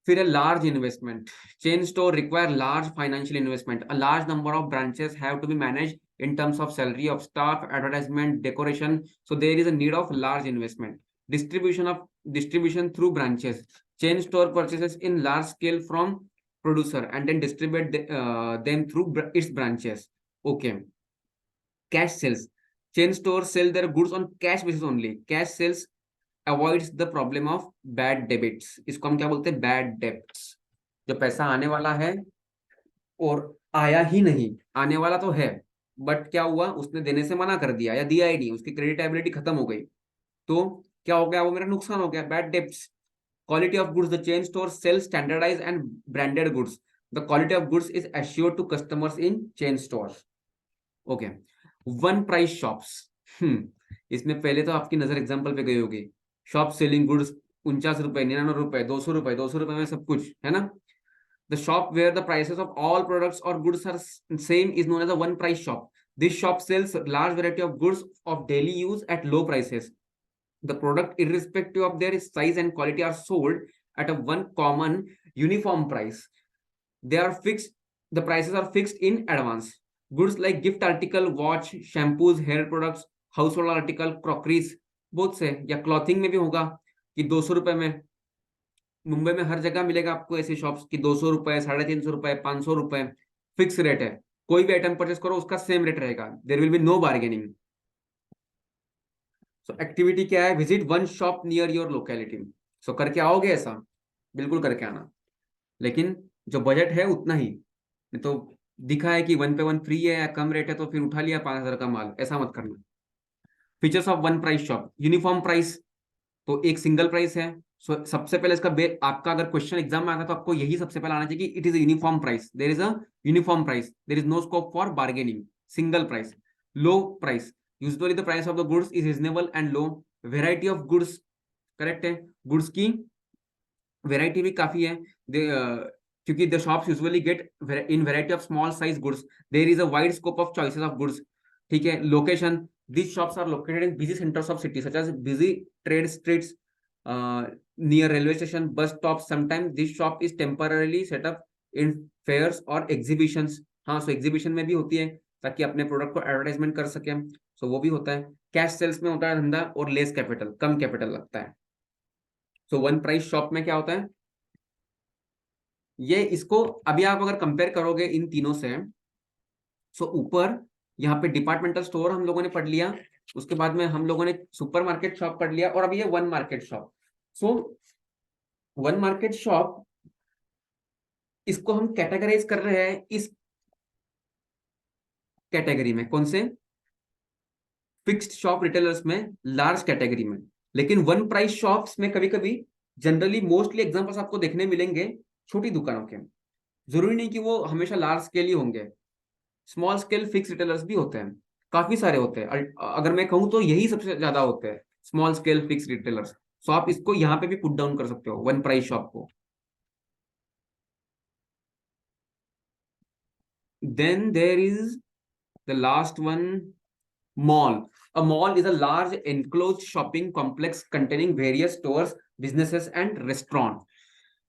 फिर है large investment. Chain store require large financial investment, a large number of branches have to be managed in terms of salary of staff, advertisement, decoration. So there is a need of large investment. Distribution through branches. Chain store purchases in large scale from producer and then distribute them through its branches. Okay. Cash sales. Chain stores sell their goods on cash basis only. Cash sales avoids the problem of bad debits. इसको हम क्या बोलते हैं, bad debts. जो पैसा आने वाला है और आया ही नहीं, आने वाला तो है बट क्या हुआ, उसने देने से मना कर दिया या दिया ही नहीं, उसकी क्रेडिटेबिलिटी खत्म हो गई, तो क्या हो गया, वो मेरा नुकसान हो गया, bad debts. Quality of goods, the chain store sell standardise and branded goods, the quality of goods is assured to customers in chain stores. Okay. One price shops, इसमें पहले तो आपकी नजर एग्जांपल पे गई होगी, शॉप सेलिंग गुड्स 49 रुपए, 99 रुपए, 200 रुपए, 200 रुपए में सब कुछ है ना। The shop where the prices of all products or goods are same is known as a one price shop. This shop sells large variety of goods of daily use at low prices. The product, irrespective of their size and quality, are sold at a one common uniform price. They are fixed. The prices are fixed in advance. Goods like gift article, watch, shampoos, hair products, household article, crockeries, both से या clothing में भी होगा कि 200 रुपए में, मुंबई में हर जगह मिलेगा आपको ऐसी शॉप्स की 200 रुपए, 350 रुपए, 500 रुपए, फिक्स रेट है। कोई भी आइटम परचेस करो उसका सेम रेट रहेगा, there will be no bargaining. So activity क्या है, visit one shop near your locality. So करके आओगे ऐसा, बिल्कुल करके आना, लेकिन जो बजट है उतना ही, नहीं तो दिखा है कि 1 पे 1 फ्री है या कम रेट है तो फिर उठा लिया 5,000 का माल, ऐसा मत करना। Features of one price shop, uniform price, तो एक सिंगल प्राइस है। सो सबसे पहले इसका आपका अगर क्वेश्चन एग्जाम में आता है तो आपको यही सबसे पहले आना चाहिए कि it is a uniform price, there is a uniform price, there is no scope for bargaining, single price. Low price, usually the price of the goods is reasonable and low. Variety of goods, correct है, goods की variety भी काफी है, क्योंकि the shops usually get in variety of small size goods, there is a wide scope of choices of goods. ठीक है, location, these shops are located in busy centers of cities such as busy trade streets, near railway station, bus stops. Sometimes this shop is temporarily set up in fairs or exhibitions. हाँ, सो exhibition में भी होती है ताकि अपने product को advertisement कर सके, सो वो भी होता है। कैश सेल्स में होता है धंधा, और लेस कैपिटल, कम कैपिटल लगता है। सो वन प्राइस शॉप में क्या होता है, ये इसको अभी आप अगर कंपेयर करोगे इन तीनों से, सो ऊपर यहाँ पे डिपार्टमेंटल स्टोर हम लोगों ने पढ़ लिया, उसके बाद में हम लोगों ने सुपर मार्केट शॉप पढ़ लिया, और अभी ये one market shop. So one market shop, इसको हम कैटेगराइज कर रहे हैं इस कैटेगरी में, कौन से, फिक्स्ड शॉप रिटेलर्स में, लार्ज कैटेगरी में। लेकिन वन प्राइस शॉप्स में कभी कभी जनरली मोस्टली एग्जांपल्स आपको देखने मिलेंगे छोटी दुकानों के, जरूरी नहीं कि वो हमेशा लार्ज स्केल ही होंगे, स्मॉल स्केल फिक्स रिटेलर्स भी होते हैं, काफी सारे होते हैं। अगर मैं कहूं तो यही सबसे ज्यादा होते हैं, स्मॉल स्केल फिक्स रिटेलर्स। सो आप इसको यहाँ पे भी पुट डाउन कर सकते हो वन प्राइस शॉप को। Then there is the last one, mall. A mall is a large enclosed shopping complex containing various stores, businesses, and restaurants.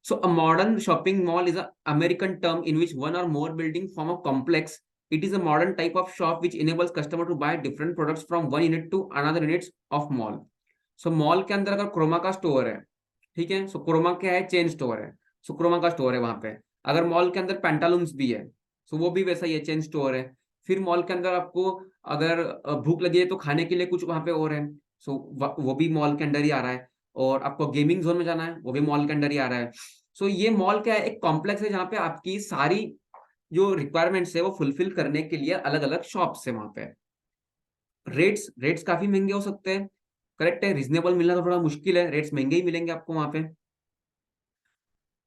So a modern shopping mall is an American term in which one or more buildings form a complex. It is a modern type of shop which enables customer to buy different products from one unit to another units of mall. So mall के अंदर अगर Croma का store है, ठीक है, सो Croma क्या है, chain store है, सो क्रोमा का स्टोर है वहां पे। अगर मॉल के अंदर पैंटालून्स भी है, सो वो भी वैसा ही है, चेन स्टोर है। फिर मॉल के अंदर आपको अगर भूख लगी है तो खाने के लिए कुछ वहां पे और है, सो वो भी मॉल के अंदर ही आ रहा है। और आपको गेमिंग जोन में जाना है, वो भी मॉल के अंदर ही आ रहा है। सो ये मॉल क्या है, एक कॉम्प्लेक्स है जहाँ पे आपकी सारी जो रिक्वायरमेंट्स है वो फुलफिल करने के लिए अलग अलग शॉप्स है वहां पे। रेट्स रेट्स काफी महंगे हो सकते हैं, करेक्ट है, रीजनेबल मिलना तो थोड़ा मुश्किल है, रेट्स महंगे ही मिलेंगे आपको वहां पे।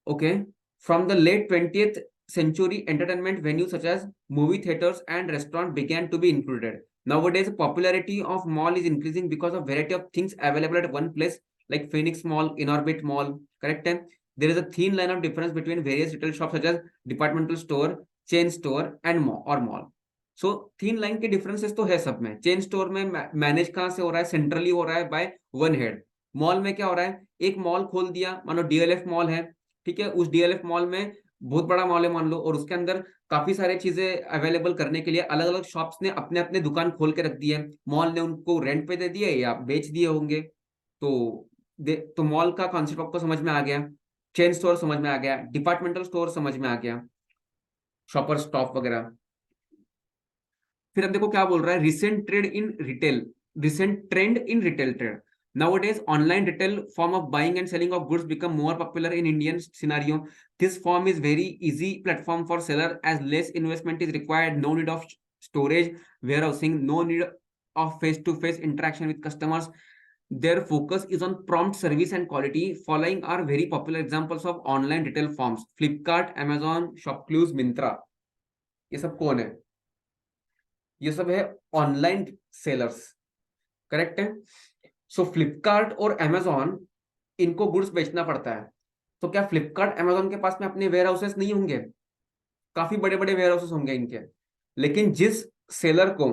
Okay. From the late 20th century, entertainment venues such as movie theaters and restaurant began to be included. Nowadays, popularity of mall is increasing because of variety of things available at one place, like Phoenix Mall, Inorbit Mall, correct है। There is a thin line of difference between various retail shop such as departmental store, chain store and mall. So thin line के differences तो है सब में। Chain store में manage कहाँ से हो रहा है, सेंट्रली हो रहा है बाय वन हेड। मॉल में क्या हो रहा है, एक मॉल खोल दिया, मानो डीएलएफ मॉल है, ठीक है, उस डीएलएफ मॉल में बहुत बड़ा मॉल है मान लो, और उसके अंदर काफी सारी चीजें अवेलेबल करने के लिए अलग अलग शॉप्स ने अपने अपने दुकान खोल के रख दी है। मॉल ने उनको रेंट पे दे दिए या बेच दिए होंगे। तो तो मॉल का कॉन्सेप्ट आपको समझ में आ गया, चेन स्टोर समझ में आ गया, डिपार्टमेंटल स्टोर समझ में आ गया, शॉपर स्टॉप वगैरह। फिर अब देखो क्या बोल रहा है, recent trade in retail, recent trend in retail trade. Nowadays, online retail form of buying and selling of goods become more popular in Indian scenario. This form is very easy platform for seller as less investment is required, no need of storage, warehousing, no need of face-to-face interaction with customers. Their focus is on prompt service and quality. Following are very popular examples of online retail forms: Flipkart, Amazon, Shopcluse, Myntra. ये सब कौन है? ये सब है online sellers, correct है। सो फ्लिपकार्ट और Amazon, इनको गुड्स बेचना पड़ता है। तो क्या फ्लिपकार्ट अमेजॉन के पास में अपने वेयर हाउसेस नहीं होंगे? काफी बड़े बड़े वेयर हाउसेस होंगे इनके। लेकिन जिस सेलर को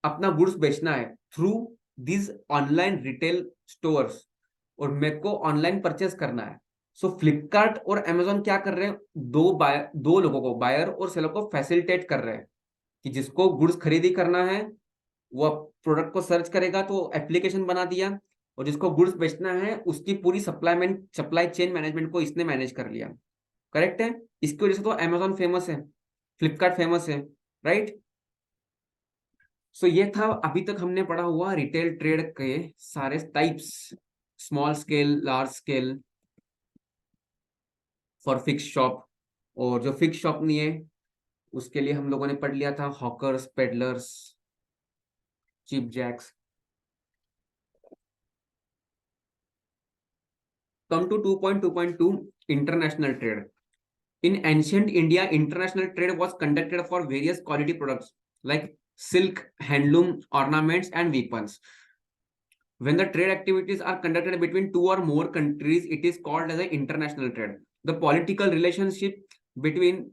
अपना गुड्स बेचना है through this online retail stores, और मेरे को ऑनलाइन परचेस करना है, सो फ्लिपकार्ट और अमेजॉन क्या कर रहे हैं, दो लोगों को, बायर और सेलर को फैसिलिटेट कर रहे हैं कि जिसको गुड्स खरीदी करना है वो प्रोडक्ट को सर्च करेगा तो एप्लीकेशन बना दिया, और जिसको गुड्स बेचना है उसकी पूरी सप्लाई चेन मैनेजमेंट को इसने मैनेज कर लिया। करेक्ट है। इसकी वजह से तो अमेजॉन फेमस है, फ्लिपकार्ट फेमस है, राइट। सो ये था अभी तक हमने पढ़ा हुआ रिटेल ट्रेड के सारे types, small scale, large scale, for fix shop. और जो फिक्स शॉप नहीं है उसके लिए हम लोगों ने पढ़ लिया था hawkers, peddlers, cheap jacks. Come to 2.2.2, international trade. In ancient India, international trade was conducted for various quality products like silk, handloom, ornaments, and weapons. When the trade activities are conducted between two or more countries, it is called as an international trade. The political relationship between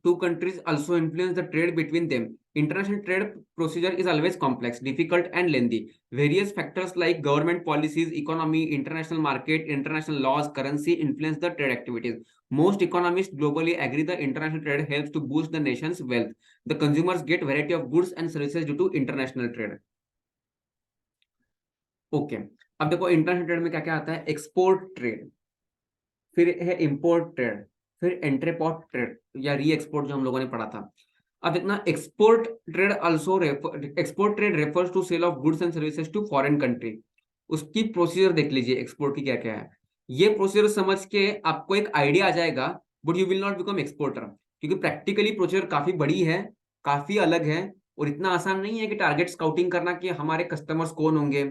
two countries also influence the trade between them. International trade procedure is always complex, difficult, and lengthy. Various factors like government policies, economy, international market, international laws, currency influence the trade activities. Most economists globally agree the international trade helps to boost the nation's wealth. The consumers get variety of goods and services due to international trade. Okay अब देखो international trade में क्या क्या आता है, export trade, फिर है import trade, फिर एंट्रीपोर्ट ट्रेड या री एक्सपोर्ट जो हम लोगों ने पढ़ा था। अब देखना export trade also export trade refers to sale of goods and services to foreign country. उसकी प्रोसीजर देख लीजिए एक्सपोर्ट की क्या क्या है। ये प्रोसीजर समझ के आपको एक आइडिया आ जाएगा, but you will not become exporter, क्योंकि प्रैक्टिकली प्रोसीजर काफी बड़ी है, काफी अलग है, और इतना आसान नहीं है कि टारगेट स्काउटिंग करना कि हमारे कस्टमर्स कौन होंगे,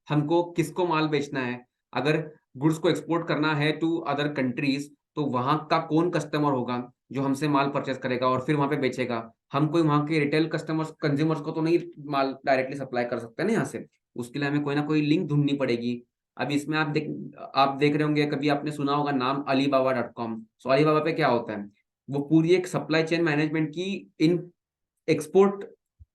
हमको किसको माल बेचना है। अगर गुड्स को एक्सपोर्ट करना है टू अदर कंट्रीज तो वहां का कौन कस्टमर होगा जो हमसे माल परचेस करेगा और फिर वहां पे बेचेगा। हम कोई वहां के रिटेल कस्टमर्स, कंज्यूमर्स को तो नहीं माल डायरेक्टली सप्लाई कर सकते ना यहाँ से, उसके लिए हमें कोई ना कोई लिंक ढूंढनी पड़ेगी। अब इसमें आप देख रहे होंगे, कभी आपने सुना होगा नाम alibaba.com। सो अलीबाबा पे क्या होता है, वो पूरी एक सप्लाई चेन मैनेजमेंट की इन एक्सपोर्ट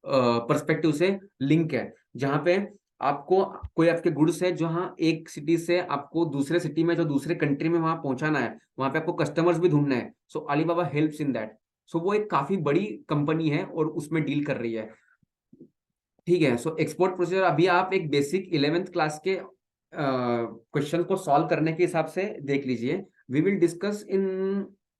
पर्सपेक्टिव से लिंक है, जहां पे आपको कोई आपके गुड्स है जहां एक सिटी से आपको दूसरे सिटी में, जो दूसरे कंट्री में वहां पहुंचाना है, वहां पे आपको कस्टमर्स भी ढूंढना है। सो अलीबाबा हेल्प्स इन दैट। सो वो एक काफी बड़ी कंपनी है और उसमें डील कर रही है, ठीक है। सो एक्सपोर्ट प्रोसीजर अभी आप एक बेसिक 11th क्लास के क्वेश्चन को सॉल्व करने के हिसाब से देख लीजिए। We will discuss in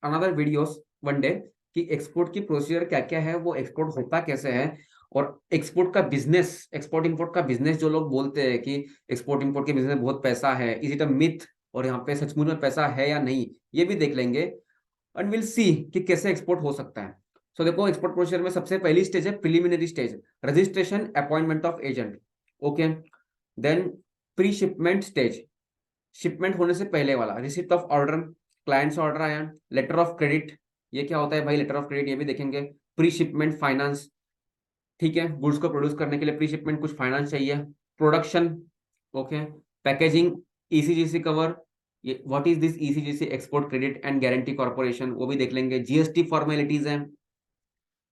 another videos one day कि एक्सपोर्ट की प्रोसीजर क्या क्या है, वो एक्सपोर्ट होता कैसे है, और एक्सपोर्ट का बिजनेस, एक्सपोर्ट इंपोर्ट का बिजनेस जो लोग बोलते हैं कि एक्सपोर्ट इंपोर्ट के बिजनेस में बहुत पैसा है, इज इट अ मिथ, और यहाँ पे सचमुच में पैसा है या नहीं, ये भी देख लेंगे। एंड विल सी कि कैसे एक्सपोर्ट हो सकता है। सो देखो एक्सपोर्ट प्रोसीजर में सबसे पहली स्टेज है preliminary stage, registration, appointment of agent, okay. Then pre shipment stage, shipment होने से पहले वाला, receipt of order, clients order आया, लेटर ऑफ क्रेडिट, ये क्या होता है भाई लेटर ऑफ क्रेडिट, ये भी देखेंगे। प्री शिपमेंट फाइनेंस, ठीक है, गुड्स को प्रोड्यूस करने के लिए प्री शिपमेंट कुछ फाइनेंस चाहिए। Production, okay. Packaging, ECGC cover, ये what is this ECGC, export credit and guarantee corporation, वो भी देख लेंगे। जीएसटी फॉर्मेलिटीज है,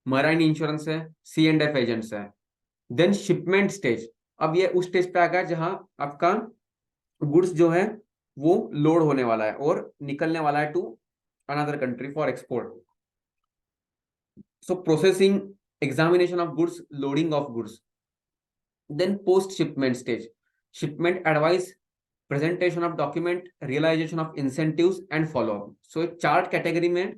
मराइन इंश्योरेंस है, सी एंड एफ एजेंट्स है। देन शिपमेंट स्टेज, अब ये उस स्टेज पे आ गया जहां आपका गुड्स जो है वो लोड होने वाला है और निकलने वाला है to another country for export. So processing, examination of goods, loading of goods. Then post shipment stage, shipment advice, presentation of document, realisation of incentives and follow up. So चार कैटेगरी में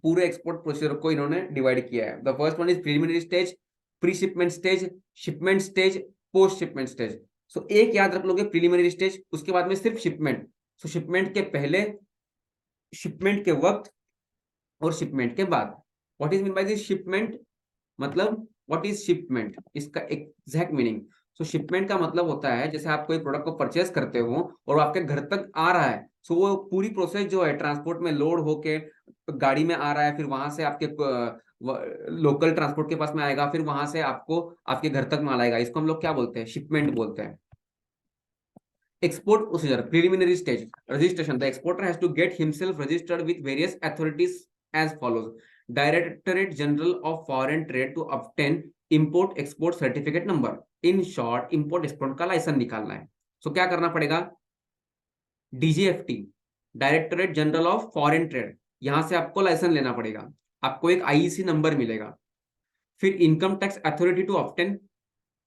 पूरे एक्सपोर्ट प्रोसीजर को इन्होंने divide किया है। The first one is preliminary stage, pre shipment stage, shipment stage, post shipment stage. So एक याद रख लोगे प्रीलिमिनरी स्टेज, उसके बाद में सिर्फ शिपमेंट। सो शिपमेंट के पहले, शिपमेंट के वक्त और शिपमेंट के बाद। What is mean by this shipment, मतलब व्हाट इज शिपमेंट, इसका एग्जैक्ट मीनिंग। सो शिपमेंट का मतलब होता है जैसे आप कोई प्रोडक्ट को परचेस करते हो और वो आपके घर तक आ रहा है, सो वो पूरी प्रोसेस जो है ट्रांसपोर्ट में लोड होके गाड़ी में आ रहा है, फिर वहां से आपके लोकल ट्रांसपोर्ट के पास में आएगा, फिर वहां से आपको आपके घर तक माल आएगा, इसको हम लोग क्या बोलते हैं, शिपमेंट बोलते हैं। Export procedure, preliminary stage, registration. The exporter has to get himself registered with various authorities as follows. Directorate General of Foreign Trade to obtain import export certificate number. In short, import export का licence निकालना है। So क्या करना पड़ेगा, DGFT, directorate general of foreign trade, यहां से आपको licence लेना पड़ेगा, आपको एक आईईसी नंबर मिलेगा। फिर income tax authority to obtain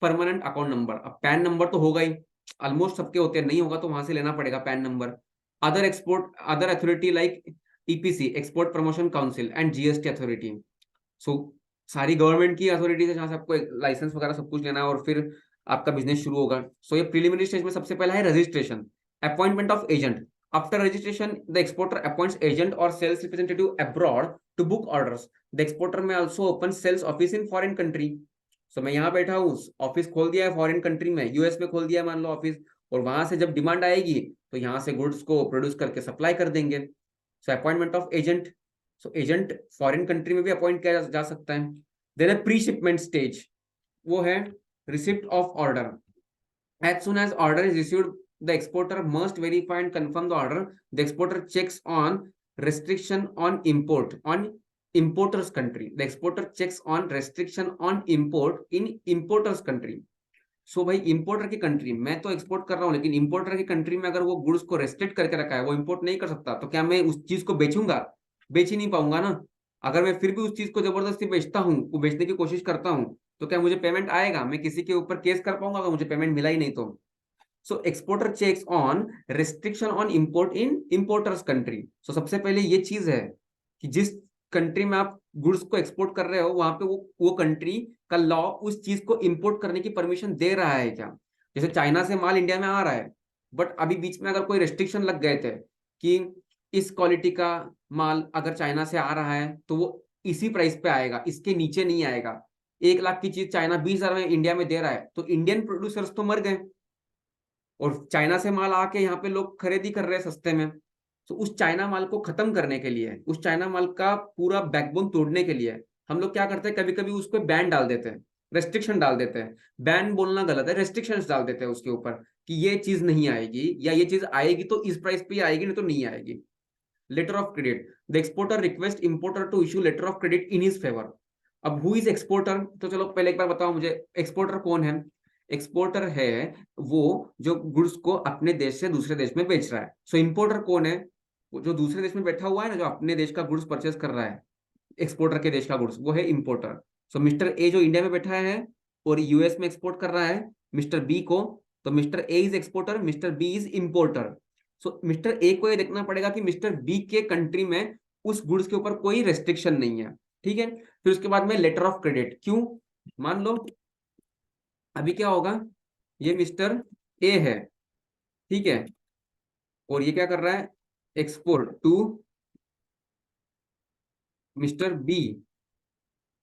permanent account number. अब पैन नंबर तो होगा ही, ऑलमोस्ट सबके होते हैं, नहीं होगा तो वहां से लेना पड़ेगा PAN number. Other export, other authority like EPC, export promotion council and GST authority. So सारी गवर्नमेंट की अथॉरिटीज है जहां से आपको लाइसेंस वगैरह सब कुछ लेना है और फिर आपका बिजनेस शुरू होगा। सो ये प्रीलिमिनरी स्टेज में सबसे पहला है registration. Appointment of agent, after registration the exporter appoints agent और sales representative abroad to book orders. The exporter may also open sales office in foreign country. So मैं यहाँ बैठा हूँ, ऑफिस खोल दिया है फॉरेन कंट्री में, यूएस में खोल दिया है मान लो ऑफिस, और वहां से जब डिमांड आएगी तो यहाँ से गुड्स को प्रोड्यूस करके सप्लाई कर देंगे। So appointment of agent, so agent foreign country में भी अपॉइंट किया जा सकता है। देन प्री शिपमेंट स्टेज, वो है receipt of order. As soon as order is received the exporter must verify and confirm the order. The exporter checks on restriction on import on importers country. The exporter checks on restriction on import in importers country. सो भाई importer की country, मैं तो export कर रहा हूँ लेकिन importer की country में अगर वो गुड्स को रेस्ट्रिक्ट करके रखा है, वो इंपोर्ट नहीं कर सकता, तो क्या मैं उस चीज को बेचूंगा, बेच ही नहीं पाऊंगा ना। अगर मैं फिर भी उस चीज को जबरदस्ती बेचता हूँ, वो बेचने की कोशिश करता हूँ, तो क्या मुझे पेमेंट आएगा, मैं किसी के ऊपर केस कर पाऊंगा अगर मुझे पेमेंट मिला ही नहीं तो। So exporter checks on restriction on import in importer's country. So सबसे पहले ये चीज है कि जिस कंट्री में आप गुड्स को एक्सपोर्ट कर रहे हो वहां पे वो कंट्री का लॉ उस चीज को इंपोर्ट करने की परमिशन दे रहा है क्या। जैसे चाइना से माल इंडिया में आ रहा है, बट अभी बीच में अगर कोई रेस्ट्रिक्शन लग गए थे कि इस क्वालिटी का माल अगर चाइना से आ रहा है तो वो इसी प्राइस पे आएगा, इसके नीचे नहीं आएगा। 1 लाख की चीज चाइना 20,000 में इंडिया में दे रहा है, तो इंडियन प्रोड्यूसर्स तो मर गए और चाइना से माल आके यहाँ पे लोग खरीदी कर रहे हैं सस्ते में। तो उस चाइना माल को खत्म करने के लिए, उस चाइना माल का पूरा बैकबोन तोड़ने के लिए हम लोग क्या करते हैं, कभी कभी उस पर बैन डाल देते हैं, रेस्ट्रिक्शन डाल देते हैं। बैन बोलना गलत है, रेस्ट्रिक्शंस डाल देते हैं उसके ऊपर कि ये चीज नहीं आएगी, या ये चीज आएगी तो इस प्राइस पे आएगी, नहीं तो नहीं आएगी। Letter of credit, the exporter request importer to issue letter of credit in his favour. अब हु इज एक्सपोर्टर, तो चलो पहले एक बार बताओ मुझे, एक्सपोर्टर कौन है। एक्सपोर्टर है वो जो गुड्स को अपने देश से दूसरे देश में बेच रहा है। सो इंपोर्टर कौन है, वो जो दूसरे देश में बैठा हुआ है ना, जो अपने देश का गुड्स परचेस कर रहा है, एक्सपोर्टर के देश का गुड्स, वो है इंपोर्टर। सो मिस्टर ए जो इंडिया में बैठा है और यूएस में एक्सपोर्ट कर रहा है मिस्टर बी को, तो mister A is exporter, mister B is importer. So mister A को ये देखना पड़ेगा कि मिस्टर बी के कंट्री में उस गुड्स के ऊपर कोई रेस्ट्रिक्शन नहीं है, ठीक है। फिर उसके बाद में लेटर ऑफ क्रेडिट, क्यों, मान लो अभी क्या होगा, ये मिस्टर ए है, ठीक है, और ये क्या कर रहा है, एक्सपोर्ट टू मिस्टर बी।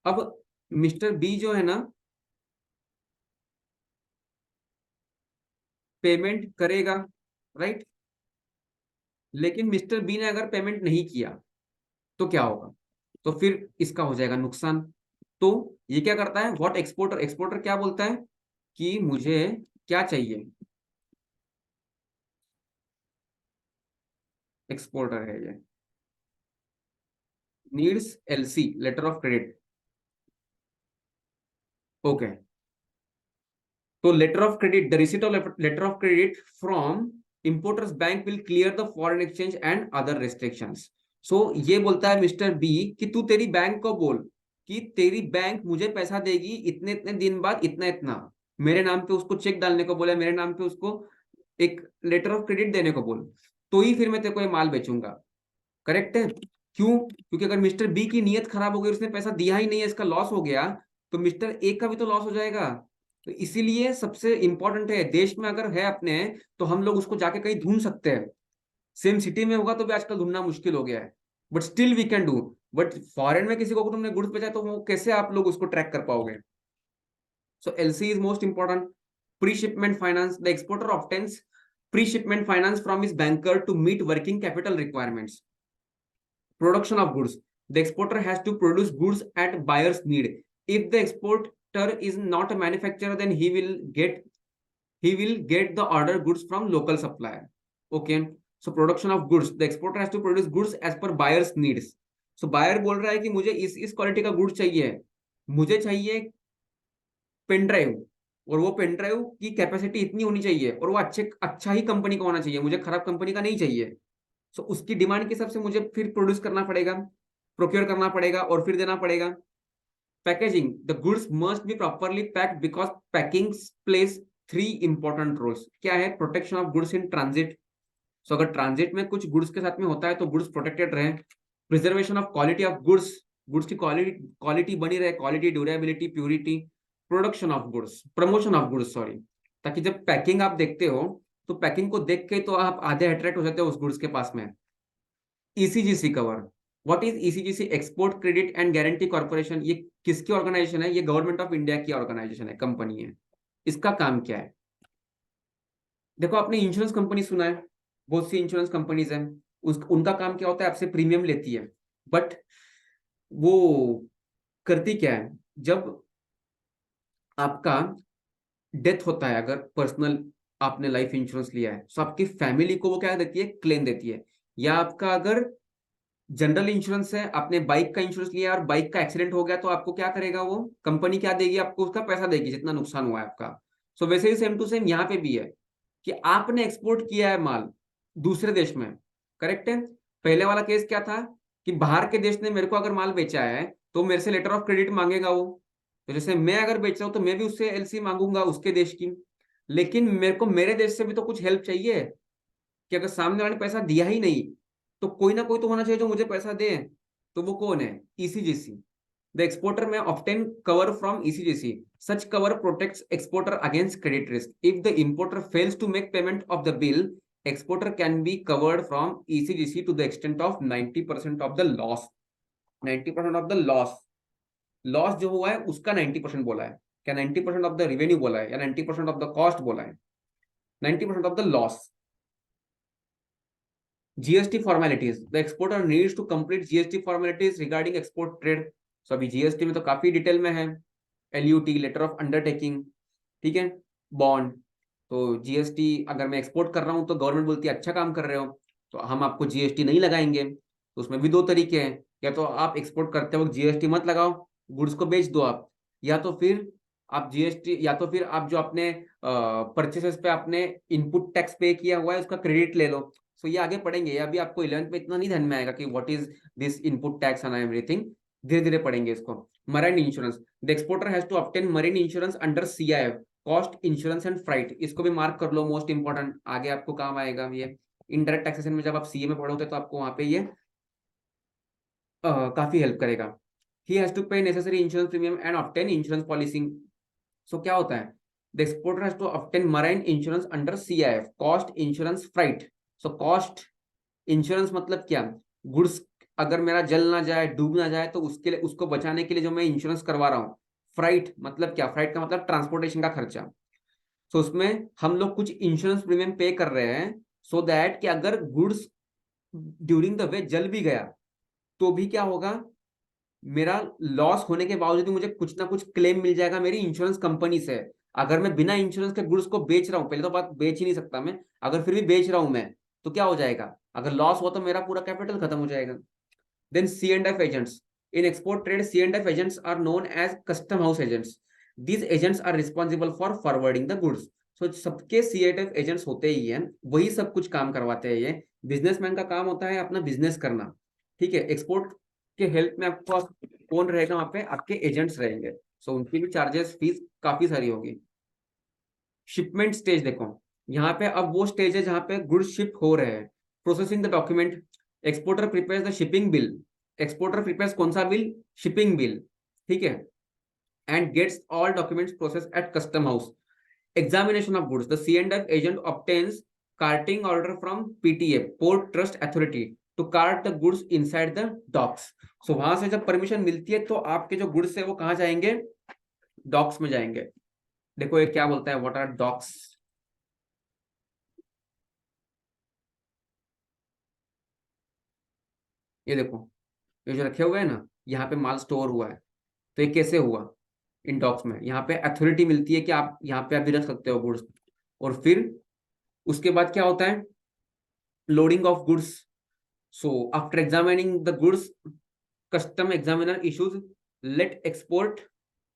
अब मिस्टर बी जो है ना पेमेंट करेगा, राइट, लेकिन मिस्टर बी ने अगर पेमेंट नहीं किया तो क्या होगा, तो फिर इसका हो जाएगा नुकसान। तो ये क्या करता है, व्हाट एक्सपोर्टर, एक्सपोर्टर क्या बोलता है कि मुझे क्या चाहिए, एक्सपोर्टर है ये, needs LC, letter of credit. Okay, तो letter of credit, the receipt of letter of credit from importer's bank will clear the foreign exchange and other restrictions. So ये बोलता है मिस्टर बी कि तू तेरी बैंक को बोल कि तेरी बैंक मुझे पैसा देगी इतने इतने दिन बाद इतना इतना, मेरे नाम पे उसको चेक डालने को बोला, मेरे नाम पे उसको एक लेटर ऑफ क्रेडिट देने को बोल, तो ही फिर मैं तेरे को ये माल बेचूंगा। करेक्ट है? क्यों? क्योंकि अगर मिस्टर बी की नीयत खराब हो गई, उसने पैसा दिया ही नहीं है, इसका लॉस हो गया, तो मिस्टर ए का भी तो लॉस हो जाएगा। तो इसीलिए सबसे इंपॉर्टेंट है, देश में अगर है अपने तो हम लोग उसको जाके कहीं ढूंढ सकते हैं। सेम सिटी में होगा तो भी आजकल ढूंढना मुश्किल हो गया है, but still we can do. But foreign में किसी को तुमने गुड्स बेचा तो वो कैसे आप लोग उसको ट्रैक कर पाओगे? So LC is most important. Pre shipment finance, the exporter obtains pre shipment finance from his banker to meet working capital requirements. Production of goods, the exporter has to produce goods at buyer's need. If the exporter is not a manufacturer, then he will get the order goods from local supplier. Okay, so production of goods, the exporter has to produce goods as per buyer's needs. So buyer बोल रहा है कि मुझे इस quality का good चाहिए, मुझे चाहिए पेन ड्राइव, और वो पेन ड्राइव की कैपेसिटी इतनी होनी चाहिए, और वो अच्छा ही कंपनी का होना चाहिए, मुझे खराब कंपनी का नहीं चाहिए। सो उसकी डिमांड के हिसाब से मुझे फिर प्रोड्यूस करना पड़ेगा, प्रोक्योर करना पड़ेगा और फिर देना पड़ेगा। Packaging, the goods must be properly packed because packing plays 3 important roles. क्या है? Protection of goods in transit. So अगर ट्रांजिट में कुछ गुड्स के साथ में होता है तो गुड्स प्रोटेक्टेड रहे। Preservation of quality of goods, goods की क्वालिटी बनी रहे, quality, durability, purity. Production of goods, promotion of goods, sorry, ताकि जब पैकिंग आप देखते हो तो पैकिंग को देख के तो आप आधे अट्रैक्ट हो जाते हो उस गुड्स के पास में। ECGC cover, what is ECGC? Export credit and guarantee corporation. ये किसकी ऑर्गेनाइजेशन है? ये गवर्नमेंट ऑफ इंडिया की ऑर्गेनाइजेशन है, कंपनी है। इसका काम क्या है? देखो, आपने इंश्योरेंस कंपनी सुना है, बहुत सी इंश्योरेंस कंपनीज हैं, उनका काम क्या होता है? आपसे प्रीमियम लेती है, बट वो करती क्या है? जब आपका डेथ होता है, अगर पर्सनल आपने लाइफ इंश्योरेंस लिया है, तो आपकी फैमिली को वो क्या देती है? क्लेम देती है। या आपका अगर जनरल इंश्योरेंस है, आपने बाइक का इंश्योरेंस लिया और बाइक का एक्सीडेंट हो गया, तो आपको क्या करेगा? वो कंपनी क्या देगी आपको? उसका पैसा देगी जितना नुकसान हुआ है आपका। सो वैसे ही सेम टू सेम यहाँ पे भी है कि आपने एक्सपोर्ट किया है माल दूसरे देश में, करेक्ट है? पहले वाला केस क्या था कि बाहर के देश ने मेरे को अगर माल बेचा है तो मेरे से लेटर ऑफ क्रेडिट मांगेगा वो, तो जैसे मैं अगर बेच रहा हूं तो मैं भी उससे एलसी मांगूंगा उसके देश की। लेकिन मेरे को मेरे देश से भी तो कुछ हेल्प चाहिए, कि अगर सामने वाले ने पैसा दिया ही नहीं तो कोई ना कोई तो होना चाहिए जो मुझे पैसा दे। तो वो कौन है? ECGC. The exporter may obtain cover from ECGC. Such cover protects exporter against credit risk. If the importer fails to make payment of the bill, exporter can be covered from ECGC to the extent of 90% of the loss। 90% of the loss, loss जो हुआ है उसका 90% बोला है क्या? 90% of the revenue बोला है या 90% ऑफ द कॉस्ट बोला है? 90% of the loss. GST formalities, the exporter needs to complete GST formalities regarding export trade. So अभी जीएसटी में तो काफी डिटेल में है, एलयूटी, लेटर ऑफ अंडरटेकिंग, ठीक है, बॉन्ड। तो जीएसटी अगर मैं एक्सपोर्ट कर रहा हूं तो गवर्नमेंट बोलती है अच्छा काम कर रहे हो तो हम आपको जीएसटी नहीं लगाएंगे। तो उसमें भी 2 तरीके हैं, या तो आप एक्सपोर्ट करते वक्त जीएसटी मत लगाओ, गुड्स को बेच दो आप, या तो फिर आप जीएसटी, या तो फिर आप जो अपने परचेसेस पे आपने इनपुट टैक्स पे किया हुआ है उसका क्रेडिट ले लो। सो ये आगे पढ़ेंगे, या अभी आपको 11th में इतना नहीं ध्यान में आएगा कि what is this input tax and everything, धीरे धीरे पढ़ेंगे इसको। Marine insurance, the exporter has to obtain marine insurance under CIF, cost insurance and freight. इसको भी मार्क कर लो, मोस्ट इंपॉर्टेंट, आगे आपको काम आएगा ये। इनडायरेक्ट टैक्सेशन में जब आप सीए में पढ़ोगे तो आपको वहां पे ये काफी हेल्प करेगा। He has to pay necessary insurance premium and obtain insurance policy. So क्या होता है? The exporter has to obtain marine insurance under CIF, cost insurance freight. So cost insurance मतलब क्या? गुड्स अगर मेरा जल ना जाए, डूब ना जाए, तो उसके लिए, उसको बचाने के लिए जो मैं इंश्योरेंस करवा रहा हूँ। फ्राइट मतलब क्या? फ्राइट का मतलब ट्रांसपोर्टेशन का खर्चा। सो उसमें हम लोग कुछ इंश्योरेंस प्रीमियम पे कर रहे हैं सो दैट कि अगर गुड्स ड्यूरिंग द वे जल भी गया तो भी क्या होगा? मेरा लॉस होने के बावजूद भी मुझे कुछ ना कुछ क्लेम मिल जाएगा मेरी इंश्योरेंस कंपनी से। अगर मैं बिना इंश्योरेंस के गुड्स को बेच रहा हूं, पहले तो बात बेच ही नहीं सकता मैं, अगर फिर भी बेच रहा हूं मैं, तो क्या हो जाएगा, अगर लॉस हुआ तो मेरा पूरा कैपिटल खत्म हो जाएगा। Then C and F agents, in export trade C and F agents are known as custom house agents, these agents are responsible for forwarding the goods. So सबके सी एंड एफ एजेंट्स होते ही हैं, वही सब कुछ काम करवाते हैं। ये बिजनेसमैन का काम होता है अपना बिजनेस करना, ठीक है। एक्सपोर्ट के हेल्प में आपको कौन रहेगा वहां पे, आपके एजेंट्स रहेंगे। सो उनकी भी चार्जेस फीस काफी सारी होगी। शिपमेंट स्टेज देखो, यहाँ पे अब वो स्टेज है जहां पे गुड्स शिप हो रहे हैं। Processing the document, exporter prepares the shipping bill, exporter prepares कौन सा बिल, शिपिंग बिल, ठीक है, and gets all documents process at custom house. Examination of goods, the C and F agent obtains carting order from PTA, port trust authority, to cart the goods inside the docks. So वहां से जब permission मिलती है तो आपके जो goods है वो कहाँ जाएंगे, डॉक्स में जाएंगे। देखो ये क्या बोलता है, व्हाट आर डॉक्स। ये देखो, ये जो रखे हुए हैं ना, यहाँ पे माल स्टोर हुआ है, तो ये कैसे हुआ, इन डॉक्स में। यहाँ पे अथॉरिटी मिलती है कि आप यहाँ पे अभी रख सकते हो गुड्स। और फिर उसके बाद क्या होता है, loading of goods. So after examining the goods, custom examiner issues let export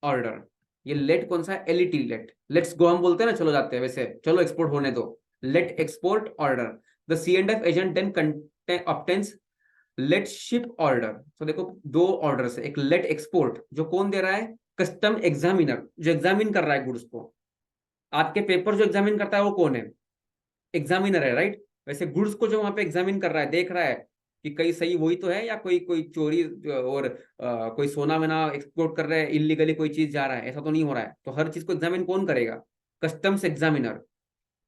order. ये लेट कौन सा है, एलईटी, लेट, लेट्स गो हम बोलते हैं ना, चलो जाते हैं, वैसे चलो एक्सपोर्ट होने दो, let export order. The C and F agent then obtains let ship order. तो देखो दो ऑर्डर है, एक लेट एक्सपोर्ट जो कौन दे रहा है, कस्टम एग्जामिनर जो एग्जामिन कर रहा है गुड्स को। आपके पेपर जो एग्जामिन करता है वो कौन है, एग्जामिनर है, राइट। वैसे गुड्स को जो वहां पे एग्जामिन कर रहा है, देख रहा है कि कहीं सही वही तो है, या कोई कोई चोरी और कोई सोना वेना एक्सपोर्ट कर रहे हैं इलीगली, कोई चीज जा रहा है, ऐसा तो नहीं हो रहा है। तो हर चीज को एग्जामिन कौन करेगा, कस्टम्स एग्जामिनर।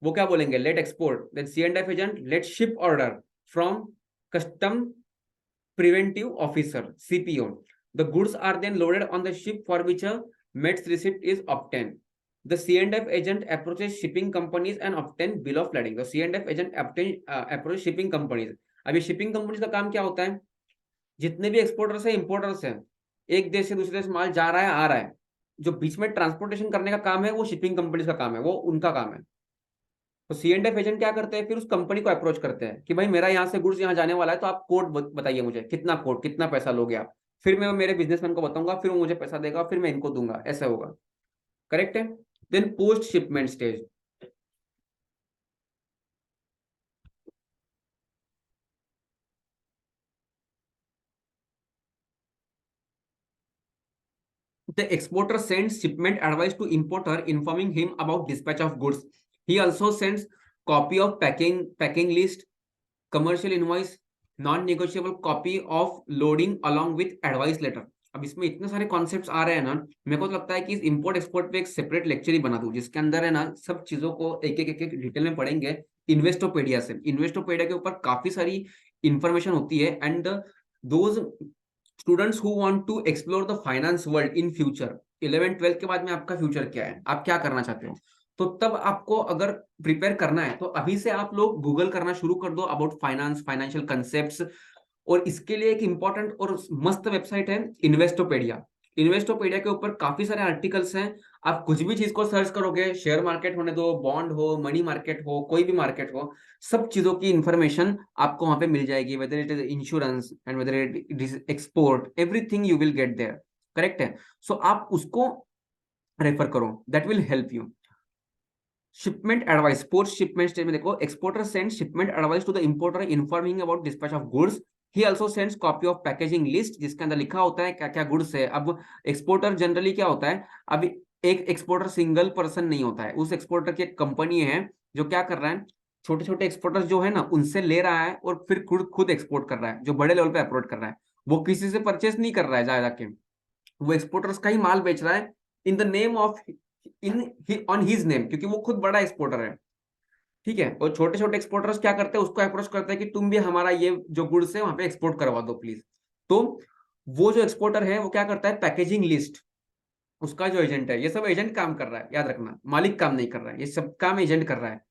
वो क्या बोलेंगे, let export, then C and F agent let ship order from custom preventive officer, CPO. The goods are then loaded on the ship for which a METS receipt is obtained. The C&F agent approaches shipping companies and obtain bill of lading. The C&F agent approaches shipping companies. अभी shipping companies का काम क्या होता है, जितने भी exporters है importers है, एक देश से दूसरे देश माल जा रहा है आ रहा है, जो बीच में ट्रांसपोर्टेशन करने का काम है वो शिपिंग कंपनीज का काम है, वो उनका काम है। तो सी एंड एफ एजेंट क्या करते हैं, फिर उस कंपनी को अप्रोच करते हैं कि भाई मेरा यहाँ से गुड्स यहाँ जाने वाला है, तो आप कोड बताइए मुझे, कितना कोड, कितना पैसा लोगे आप। फिर मैं मेरे बिजनेसमैन को बताऊंगा, फिर वो मुझे पैसा देगा, फिर मैं इनको दूंगा, ऐसा होगा। करेक्ट है। Then post shipment stage, the exporter sends shipment advice to importer informing him about dispatch of goods. He also sends copy of packing list, commercial invoice, non negotiable copy of loading along with advice letter. अब इसमें इतने सारे concepts आ रहे हैं ना, मेरे को तो लगता है कि इस इंपोर्ट एक्सपोर्ट पे एक सेपरेट लेक्चर ही बना दूं, जिसके अंदर है ना सब चीजों को एक डिटेल में पढ़ेंगे। इन्वेस्टोपेडिया से, इन्वेस्टोपेडिया के ऊपर काफी सारी इंफॉर्मेशन होती है, and those students who want to explore the finance world in future, 11th 12th के बाद में आपका फ्यूचर क्या है, आप क्या करना चाहते हो, तो तब आपको अगर प्रिपेयर करना है तो अभी से आप लोग गूगल करना शुरू कर दो अबाउट फाइनेंस, फाइनेंशियल कंसेप्ट्स। और इसके लिए एक इंपॉर्टेंट और मस्त वेबसाइट है इन्वेस्टोपेडिया। इन्वेस्टोपेडिया के ऊपर काफी सारे आर्टिकल्स हैं, आप कुछ भी चीज को सर्च करोगे, शेयर मार्केट होने दो, बॉन्ड हो, मनी मार्केट हो, कोई भी मार्केट हो, सब चीजों की इंफॉर्मेशन आपको वहां पे मिल जाएगी, whether it is insurance and whether it is export, everything you will get there. Correct है। सो आप उसको रेफर करो, that will help you. Shipment advice, post shipment stage में देखो, exporter send shipment advice to the importer informing about dispatch of goods. He also sends copy of packaging list, जिसके अंदर लिखा होता है क्या क्या गुड्स है। अब एक्सपोर्टर जनरली क्या होता है, अभी एक एक्सपोर्टर सिंगल पर्सन नहीं होता है, उस एक्सपोर्टर की एक कंपनी है जो क्या कर रहा है, छोटे छोटे एक्सपोर्टर्स जो है ना उनसे ले रहा है और फिर खुद खुद एक्सपोर्ट कर रहा है, जो बड़े लेवल पे अप्रोच कर रहा है। वो किसी से परचेस नहीं कर रहा है ज्यादा के, वो एक्सपोर्टर्स का ही माल बेच रहा है इन the name of, in on his name, क्योंकि वो खुद बड़ा एक्सपोर्टर है। ठीक है। और छोटे छोटे एक्सपोर्टर्स क्या करते हैं, उसको अप्रोच करते हैं कि तुम भी हमारा ये जो गुड्स है वहां पे एक्सपोर्ट करवा दो प्लीज। तो वो जो एक्सपोर्टर है वो क्या करता है, पैकेजिंग लिस्ट, उसका जो एजेंट है, ये सब एजेंट काम कर रहा है, याद रखना, मालिक काम नहीं कर रहा है, ये सब काम एजेंट कर रहा है।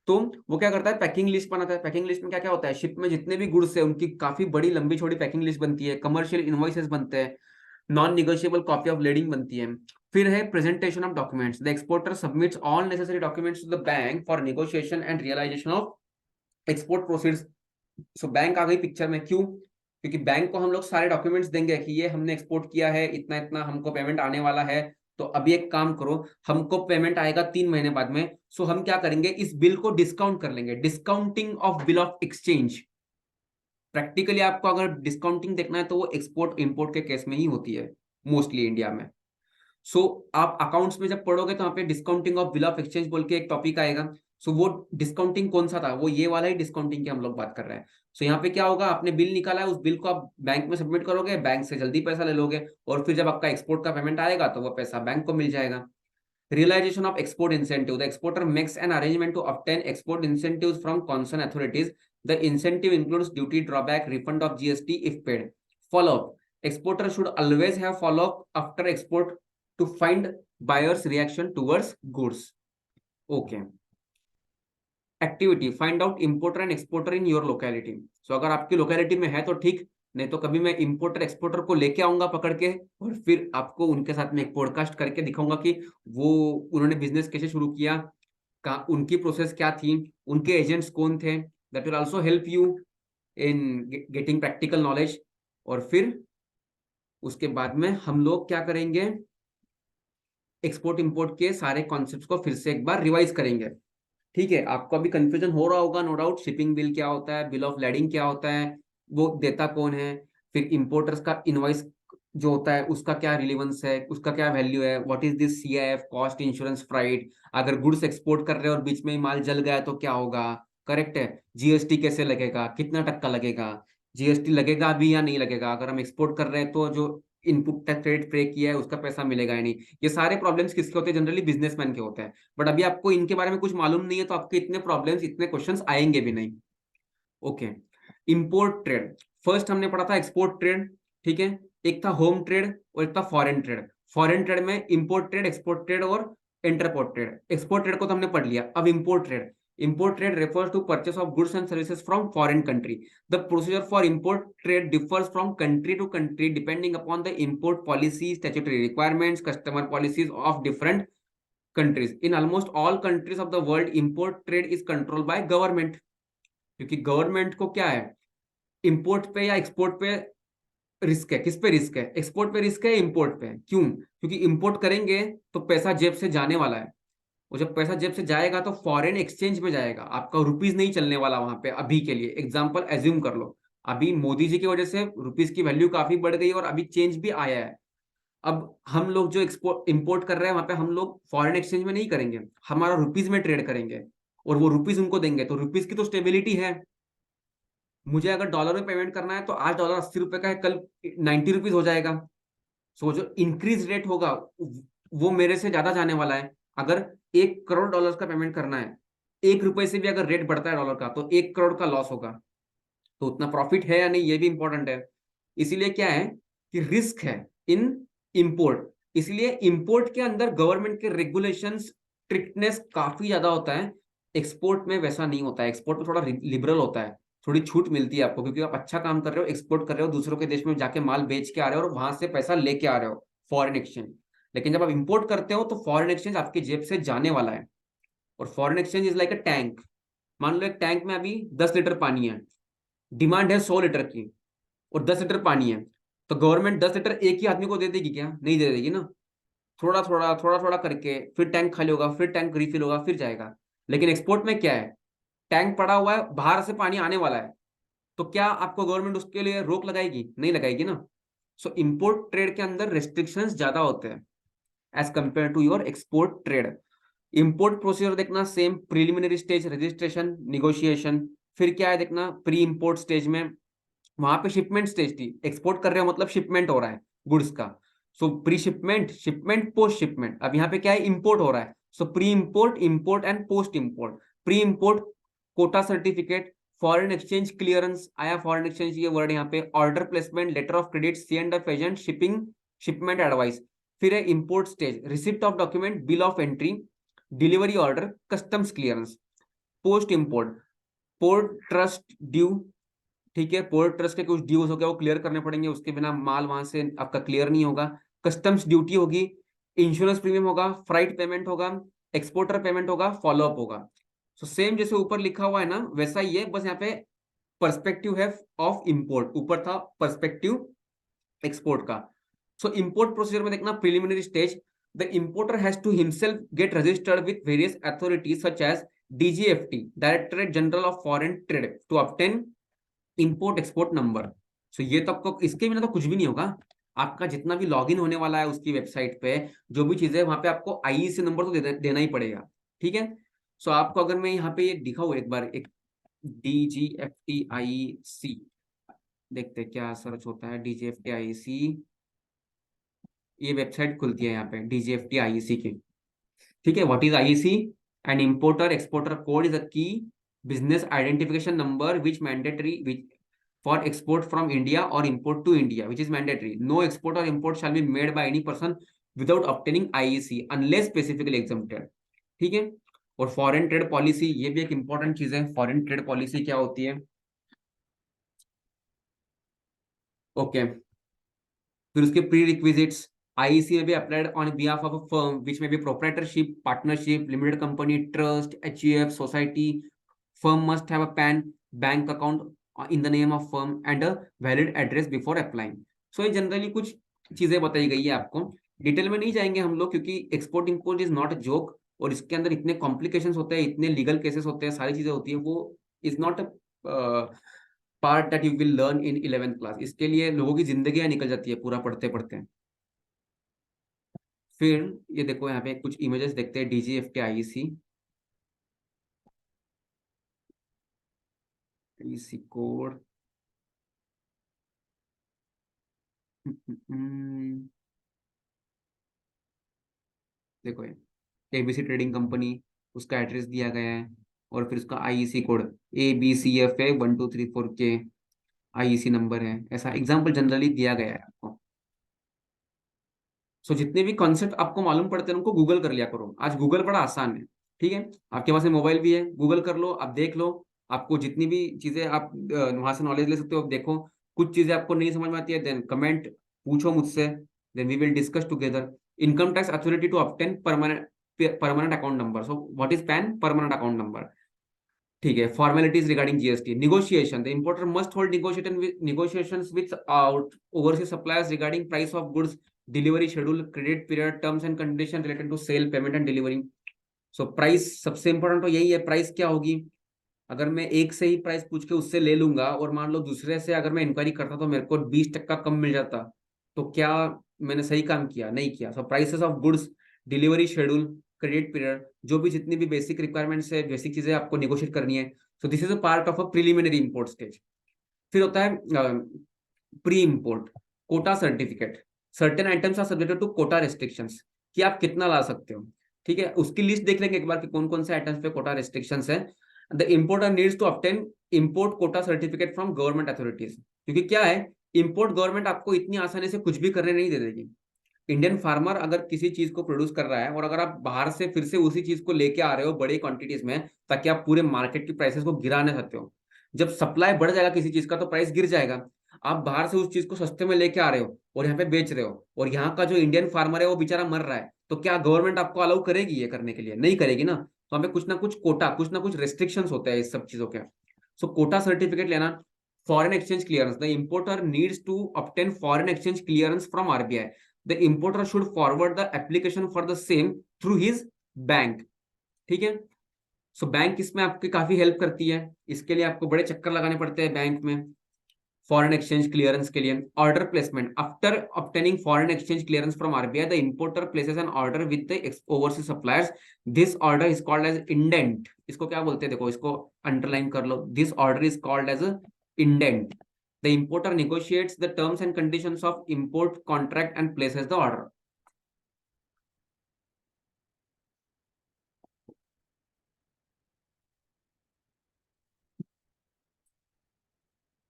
तो वो क्या करता है, पैकिंग लिस्ट बनाता है। पैकिंग लिस्ट में क्या क्या होता है, शिप में जितने भी गुड्स है उनकी काफी बड़ी लंबी छोटी पैकिंग लिस्ट बनती है, कमर्शियल इनवॉइसेस बनते हैं, non negotiable copy of leading बनती है। फिर है presentation of documents, the exporter submits all necessary documents to the bank for negotiation and realisation of export proceeds. So bank आ गई पिक्चर में, क्यों? क्योंकि बैंक को हम लोग सारे डॉक्यूमेंट्स देंगे कि ये हमने एक्सपोर्ट किया है, इतना इतना हमको पेमेंट आने वाला है। तो अभी एक काम करो, हमको पेमेंट आएगा 3 महीने बाद में, सो हम क्या करेंगे, इस बिल को डिस्काउंट कर लेंगे, discounting of bill of exchange. Practically आपको अगर डिस्काउंटिंग देखना है तो वो एक्सपोर्ट इंपोर्ट के केस में ही होती है मोस्टली इंडिया में। सो आप अकाउंट्स में जब पढ़ोगे तो वहाँ पे discounting of bill of exchange बोल के एक टॉपिक आएगा। सो वो डिस्काउंटिंग कौन सा था, वो ये वाला ही डिस्काउंटिंग की हम लोग बात कर रहे हैं। सो यहाँ पे क्या होगा, आपने बिल निकाला है, उस बिल को आप बैंक में सबमिट करोगे, बैंक से जल्दी पैसा ले लोगे, और फिर जब आपका एक्सपोर्ट का पेमेंट आएगा तो वो पैसा बैंक को मिल जाएगा। Realization of export incentive. The exporter makes an arrangement to obtain export incentives from concerned authorities. The incentive includes duty drawback, refund of GST if paid. Follow-up. Exporter should always have follow-up after export to find buyer's reaction towards goods. Okay. Activity, find out importer and exporter in your locality. So अगर आपकी locality में है तो ठीक, नहीं तो कभी मैं इंपोर्टर एक्सपोर्टर को लेके आऊंगा पकड़ के, और फिर आपको उनके साथ में एक पॉडकास्ट करके दिखाऊंगा कि वो उन्होंने बिजनेस कैसे शुरू किया, उनकी प्रोसेस क्या थी, उनके एजेंट्स कौन थे। That will also help you in getting practical knowledge. और फिर उसके बाद में हम लोग क्या करेंगे, एक्सपोर्ट इंपोर्ट के सारे कॉन्सेप्ट्स को फिर से एक बार रिवाइज करेंगे। ठीक है, आपको अभी कंफ्यूजन हो रहा होगा नो डाउट, शिपिंग बिल क्या होता है, बिल ऑफ लैडिंग क्या होता है, वो देता कौन है, फिर इंपोर्टर्स का इनवॉइस जो होता है उसका क्या रिलेवेंस है, उसका क्या वैल्यू है, what is this CIF, cost insurance freight, अगर गुड्स एक्सपोर्ट कर रहे हैं और बीच में ही माल जल गया तो क्या होगा, करेक्ट है, GST कैसे लगेगा, कितना टक्का लगेगा, GST लगेगा भी या नहीं लगेगा, अगर हम एक्सपोर्ट कर रहे हैं तो जो इनपुट टैक्स क्रेडिट पे किया है उसका पैसा मिलेगा या नहीं। ये सारे प्रॉब्लम्स किसके होते हैं, जनरली बिजनेसमैन के होते हैं। बट अभी आपको इनके बारे में कुछ मालूम नहीं है तो आपके इतने प्रॉब्लम्स, इतने क्वेश्चंस आएंगे भी नहीं। ओके, इंपोर्ट ट्रेड, फर्स्ट हमने पढ़ा था एक्सपोर्ट ट्रेड, ठीक है, एक था होम ट्रेड और एक था फॉरेन ट्रेड। फॉरेन ट्रेड में इंपोर्ट ट्रेड, एक्सपोर्ट ट्रेड और इंटरपोर्ट ट्रेड। एक्सपोर्ट ट्रेड को तो हमने पढ़ लिया, अब import trade. Import trade refers to purchase of goods and services from foreign country. The procedure for import trade differs from country to country depending upon the import policy, statutory requirements, customer policies of different countries. In almost all countries of the world, import trade is controlled by government. क्योंकि government को क्या है, import पे या export पे risk है, किस पे रिस्क है, एक्सपोर्ट पे रिस्क है, इंपोर्ट पे। क्यों? क्योंकि इंपोर्ट करेंगे तो पैसा जेब से जाने वाला है, और जब पैसा जेब से जाएगा तो फॉरेन एक्सचेंज में जाएगा, आपका रुपीज नहीं चलने वाला वहां पे अभी के लिए। एग्जांपल एज्यूम कर लो, अभी मोदी जी की वजह से रुपीज की वैल्यू काफी बढ़ गई और अभी चेंज भी आया है। अब हम लोग जो एक्सपोर्ट इंपोर्ट कर रहे हैं वहां पे हम लोग फॉरेन एक्सचेंज में नहीं करेंगे, हमारा रुपीज में ट्रेड करेंगे, और वो रुपीज उनको देंगे, तो रुपीज की तो स्टेबिलिटी है। मुझे अगर डॉलर में पेमेंट करना है तो आज डॉलर 80 रुपए का है, कल 90 रुपीज हो जाएगा। सो जो इंक्रीज रेट होगा वो मेरे से ज्यादा जाने वाला है। अगर 1 करोड़ डॉलर का पेमेंट करना है, 1 रुपए से भी अगर रेट बढ़ता है डॉलर का तो 1 करोड़ का लॉस होगा। तो उतना प्रॉफिट है या नहीं ये भी इंपॉर्टेंट है। इसीलिए क्या है कि रिस्क है इन इंपोर्ट, इसलिए इंपोर्ट के अंदर गवर्नमेंट के रेगुलेशंस, स्ट्रिक्टनेस काफी ज्यादा होता है। एक्सपोर्ट में वैसा नहीं होता है, एक्सपोर्ट में थोड़ा लिबरल होता है, थोड़ी छूट मिलती है आपको, क्योंकि आप अच्छा काम कर रहे हो, एक्सपोर्ट कर रहे हो, दूसरों के देश में जाके माल बेच के आ रहे हो और वहां से पैसा लेके आ रहे हो, फॉरेन एक्सचेंज। लेकिन जब आप इंपोर्ट करते हो तो फॉरेन एक्सचेंज आपकी जेब से जाने वाला है, और foreign exchange is like a tank. मान लो एक टैंक में अभी 10 लीटर पानी है, डिमांड है 100 लीटर की, और 10 लीटर पानी है, तो गवर्नमेंट 10 लीटर एक ही आदमी को दे देगी क्या? नहीं दे देगी ना, थोड़ा थोड़ा थोड़ा थोड़ा करके, फिर टैंक खाली होगा, फिर टैंक रिफिल होगा, फिर जाएगा। लेकिन एक्सपोर्ट में क्या है, टैंक पड़ा हुआ है, बाहर से पानी आने वाला है, तो क्या आपको गवर्नमेंट उसके लिए रोक लगाएगी? नहीं लगाएगी ना। सो इंपोर्ट ट्रेड के अंदर रेस्ट्रिक्शंस ज्यादा होते हैं as compare to your export trade. Import procedure देखना same, preliminary stage registration negotiation, फिर क्या है देखना प्री इंपोर्ट स्टेज में, वहां पे शिपमेंट स्टेज थी, एक्सपोर्ट कर रहे हो मतलब शिपमेंट हो रहा है गुड्स का। So pre shipment, shipment, post shipment. अब यहाँ पे क्या है, इंपोर्ट हो रहा है, so pre import, import and post import. Pre import quota certificate, foreign exchange clearance आया, फॉरेन एक्सचेंज ये वर्ड यहाँ पे, order placement, letter of credit, C and F agent, shipping, shipment advice. फिर है import stage, receipt of document, bill of entry, delivery order, customs clearance. Post import, port trust due, ठीक है, port trust के कुछ dues हो गया वो clear करने पड़ेंगे, उसके बिना माल वहां से आपका क्लियर नहीं होगा। कस्टम्स ड्यूटी होगी, इंश्योरेंस प्रीमियम होगा, फ्राइट पेमेंट होगा, एक्सपोर्टर पेमेंट होगा, फॉलोअप होगा। सो सेम जैसे ऊपर लिखा हुआ है ना वैसा ही है, बस यहाँ पे पर्सपेक्टिव है ऑफ इंपोर्ट, ऊपर था पर्सपेक्टिव एक्सपोर्ट का। सो इंपोर्ट प्रोसीजर में देखना preliminary stage, the importer has to himself get registered with various authorities such as DGFT, directorate general of foreign trade, to obtain import export number. So ये तो आपको इसके बिना तो कुछ भी नहीं होगा। आपका जितना भी लॉगिन होने वाला है उसकी वेबसाइट पे, जो भी चीजें वहां पे आपको आईईसी नंबर तो देना ही पड़ेगा। ठीक है। सो आपको अगर मैं यहाँ पे ये दिखाऊँ एक बार, एक DGFTIC, देखते हैं क्या सर्च होता है DGFTIC। ये वेबसाइट खुलती है यहाँ पे DGFTIC की। ठीक है, what is IEC? An importer exporter code is a key business identification number which mandatory for export from India और import to India, which is mandatory. No export और import shall be made by any person without obtaining IEC unless specifically exempted. ठीक है। और foreign trade policy, ये भी एक important चीज है। फॉरेन ट्रेड पॉलिसी क्या होती है? ओके। फिर उसके pre requisites, IEC may be applied on behalf of a firm which may be proprietorship, partnership, limited company, trust, HUF, society. Firm must have a PAN bank account in the name of firm and a valid address before applying. So ये generally कुछ चीजें बताई गई है आपको, detail में नहीं जाएंगे हम लोग क्योंकि export import is not a joke, और इसके अंदर इतने कॉम्प्लिकेशंस होते हैं, इतने लीगल केसेस होते हैं, सारी चीजें होती है, वो is not part that you will learn in 11th class. इसके लिए लोगों की जिंदगी निकल जाती है पूरा पढ़ते पढ़ते। फिर ये देखो यहाँ पे कुछ इमेजेस देखते हैं DGFTIC, आईसी कोड। देखो ये एबीसी ट्रेडिंग कंपनी, उसका एड्रेस दिया गया है, और फिर उसका IEC code ABCFA 1234K IEC number है। ऐसा एग्जाम्पल जनरली दिया गया है आपको। सो जितने भी कॉन्सेप्ट आपको मालूम पड़ते हैं उनको गूगल कर लिया करो, आज गूगल बड़ा आसान है। ठीक है, आपके पास में मोबाइल भी है, गूगल कर लो, आप देख लो। आपको जितनी भी चीजें आप वहां से नॉलेज ले सकते हो, आप देखो। कुछ चीजें आपको नहीं समझ में आती है, देन कमेंट पूछो मुझसे, then we will discuss together. Income tax authority to obtain permanent account number. So what is PAN? Permanent account number. ठीक है। Formalities regarding GST, negotiation, the importer must hold negotiations with overseas suppliers regarding price of goods, delivery schedule, credit period, terms and condition related to sale, payment and delivery. So price सबसे important तो यही है, price क्या होगी। अगर मैं एक से ही प्राइस पूछ के उससे ले लूंगा, और मान लो दूसरे से अगर मैं इंक्वायरी करता तो मेरे को 20% कम मिल जाता, तो क्या मैंने सही काम किया? नहीं किया। So prices of goods, delivery schedule, credit period, जो भी जितनी भी बेसिक रिक्वायरमेंट्स है, बेसिक चीजें आपको निगोशिएट करनी है। So this is a part of a preliminary import stage. फिर होता है pre import quota certificate. Certain items are subjected to quota restrictions, कि आप कितना ला सकते हो। ठीक है, उसकी लिस्ट देख लेंगे एक बार कि कौन कौन से आइटम्स पे कोटा रेस्ट्रिक्शंस है। The importer needs to obtain import quota certificate from government authorities, क्योंकि क्या है, इंपोर्ट गवर्नमेंट आपको इतनी आसानी से कुछ भी करने नहीं दे देगी। इंडियन फार्मर अगर किसी चीज को प्रोड्यूस कर रहा है, और अगर आप बाहर से फिर से उसी चीज को लेके आ रहे हो बड़ी क्वांटिटीज में, ताकि आप पूरे मार्केट की प्राइसेस को गिराने सकते हो, जब सप्लाई बढ़ जाएगा किसी चीज का तो प्राइस गिर जाएगा। आप बाहर से उस चीज को सस्ते में लेके आ रहे हो और यहाँ पे बेच रहे हो, और यहाँ का जो इंडियन फार्मर है वो बेचारा मर रहा है, तो क्या गवर्नमेंट आपको अलाउ करेगी ये करने के लिए? नहीं करेगी ना। तो हमें कुछ ना कुछ कोटा, कुछ ना कुछ रेस्ट्रिक्शंस होते हैं इस सब चीजों के। सो कोटा सर्टिफिकेट लेना। Foreign exchange clearance, the importer needs to obtain foreign exchange clearance from RBI. The importer should forward the application for the same through his bank. ठीक है। सो बैंक इसमें आपकी काफी हेल्प करती है, इसके लिए आपको बड़े चक्कर लगाने पड़ते हैं बैंक में फॉरेन एक्सचेंज क्लियरेंस के लिए। Order placement, after obtaining foreign exchange clearance from RBI the importer places an order with the overseas suppliers. This order is called as indent. इसको क्या बोलते हैं, देखो इसको अंडरलाइन कर लो, this order is called as indent. The importer negotiates the terms and conditions of import contract and places the order.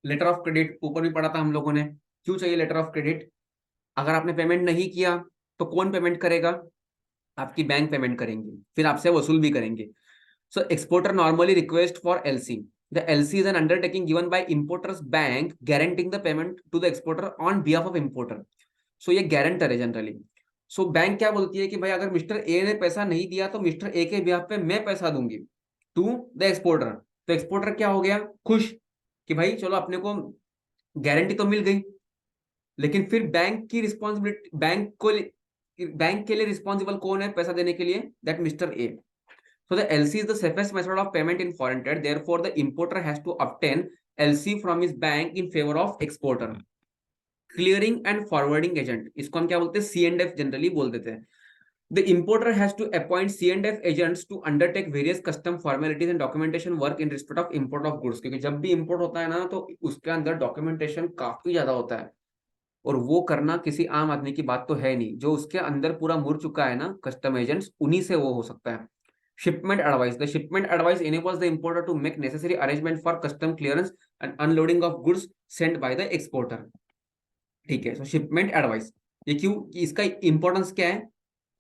Letter of credit ऊपर भी पढ़ा था हम लोगों ने। क्यों चाहिए लेटर ऑफ क्रेडिट? अगर आपने पेमेंट नहीं किया तो कौन पेमेंट करेगा? आपकी बैंक पेमेंट करेंगे, फिर आपसे वसूल भी करेंगे। So exporter normally request for LC. The LC is an undertaking given by importer's bank guaranteeing the payment to the exporter on behalf of importer. So ये गारंटर है जनरली। सो बैंक क्या बोलती है कि भाई अगर मिस्टर ए ने पैसा नहीं दिया तो मिस्टर ए के बिहाफ पे मैं पैसा दूंगी। To the exporter. तो एक्सपोर्टर क्या हो गया, खुश कि भाई चलो अपने को गारंटी तो मिल गई, लेकिन फिर बैंक की रिस्पॉन्सिबिलिटी, बैंक के लिए रिस्पॉन्सिबल कौन है पैसा देने के लिए, that mister A. So the LC is the safest method of payment in foreign trade. Therefore, the importer has to obtain LC from his bank in favor of exporter. Clearing and forwarding agent, इसको हम क्या बोलते हैं, C&F generally बोल देते हैं। The importer has to appoint C&F agents to undertake various custom formalities and documentation work in respect of import of goods, क्योंकि जब भी import होता है ना तो उसके अंदर डॉक्यूमेंटेशन काफी ज्यादा होता है, और वो करना किसी आम आदमी की बात तो है नहीं। जो उसके अंदर पूरा मुड़ चुका है ना कस्टम एजेंट्स, उन्हीं से वो हो सकता है। Shipment advice. The shipment advice enables the importer to make necessary arrangement for custom clearance and unloading of goods sent by the exporter. ठीक है, so shipment advice, ये क्यों, इसका इंपॉर्टेंस क्या है,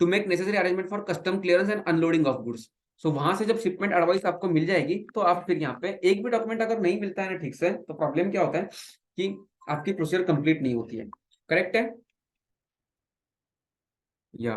to make necessary arrangement for custom clearance and unloading of goods. So वहां से जब शिपमेंट एडवाइस आपको मिल जाएगी तो आप फिर यहाँ पे एक भी डॉक्यूमेंट अगर नहीं मिलता है ना ठीक से, तो प्रॉब्लम क्या होता है कि आपकी प्रोसीजर कंप्लीट नहीं होती है। करेक्ट है या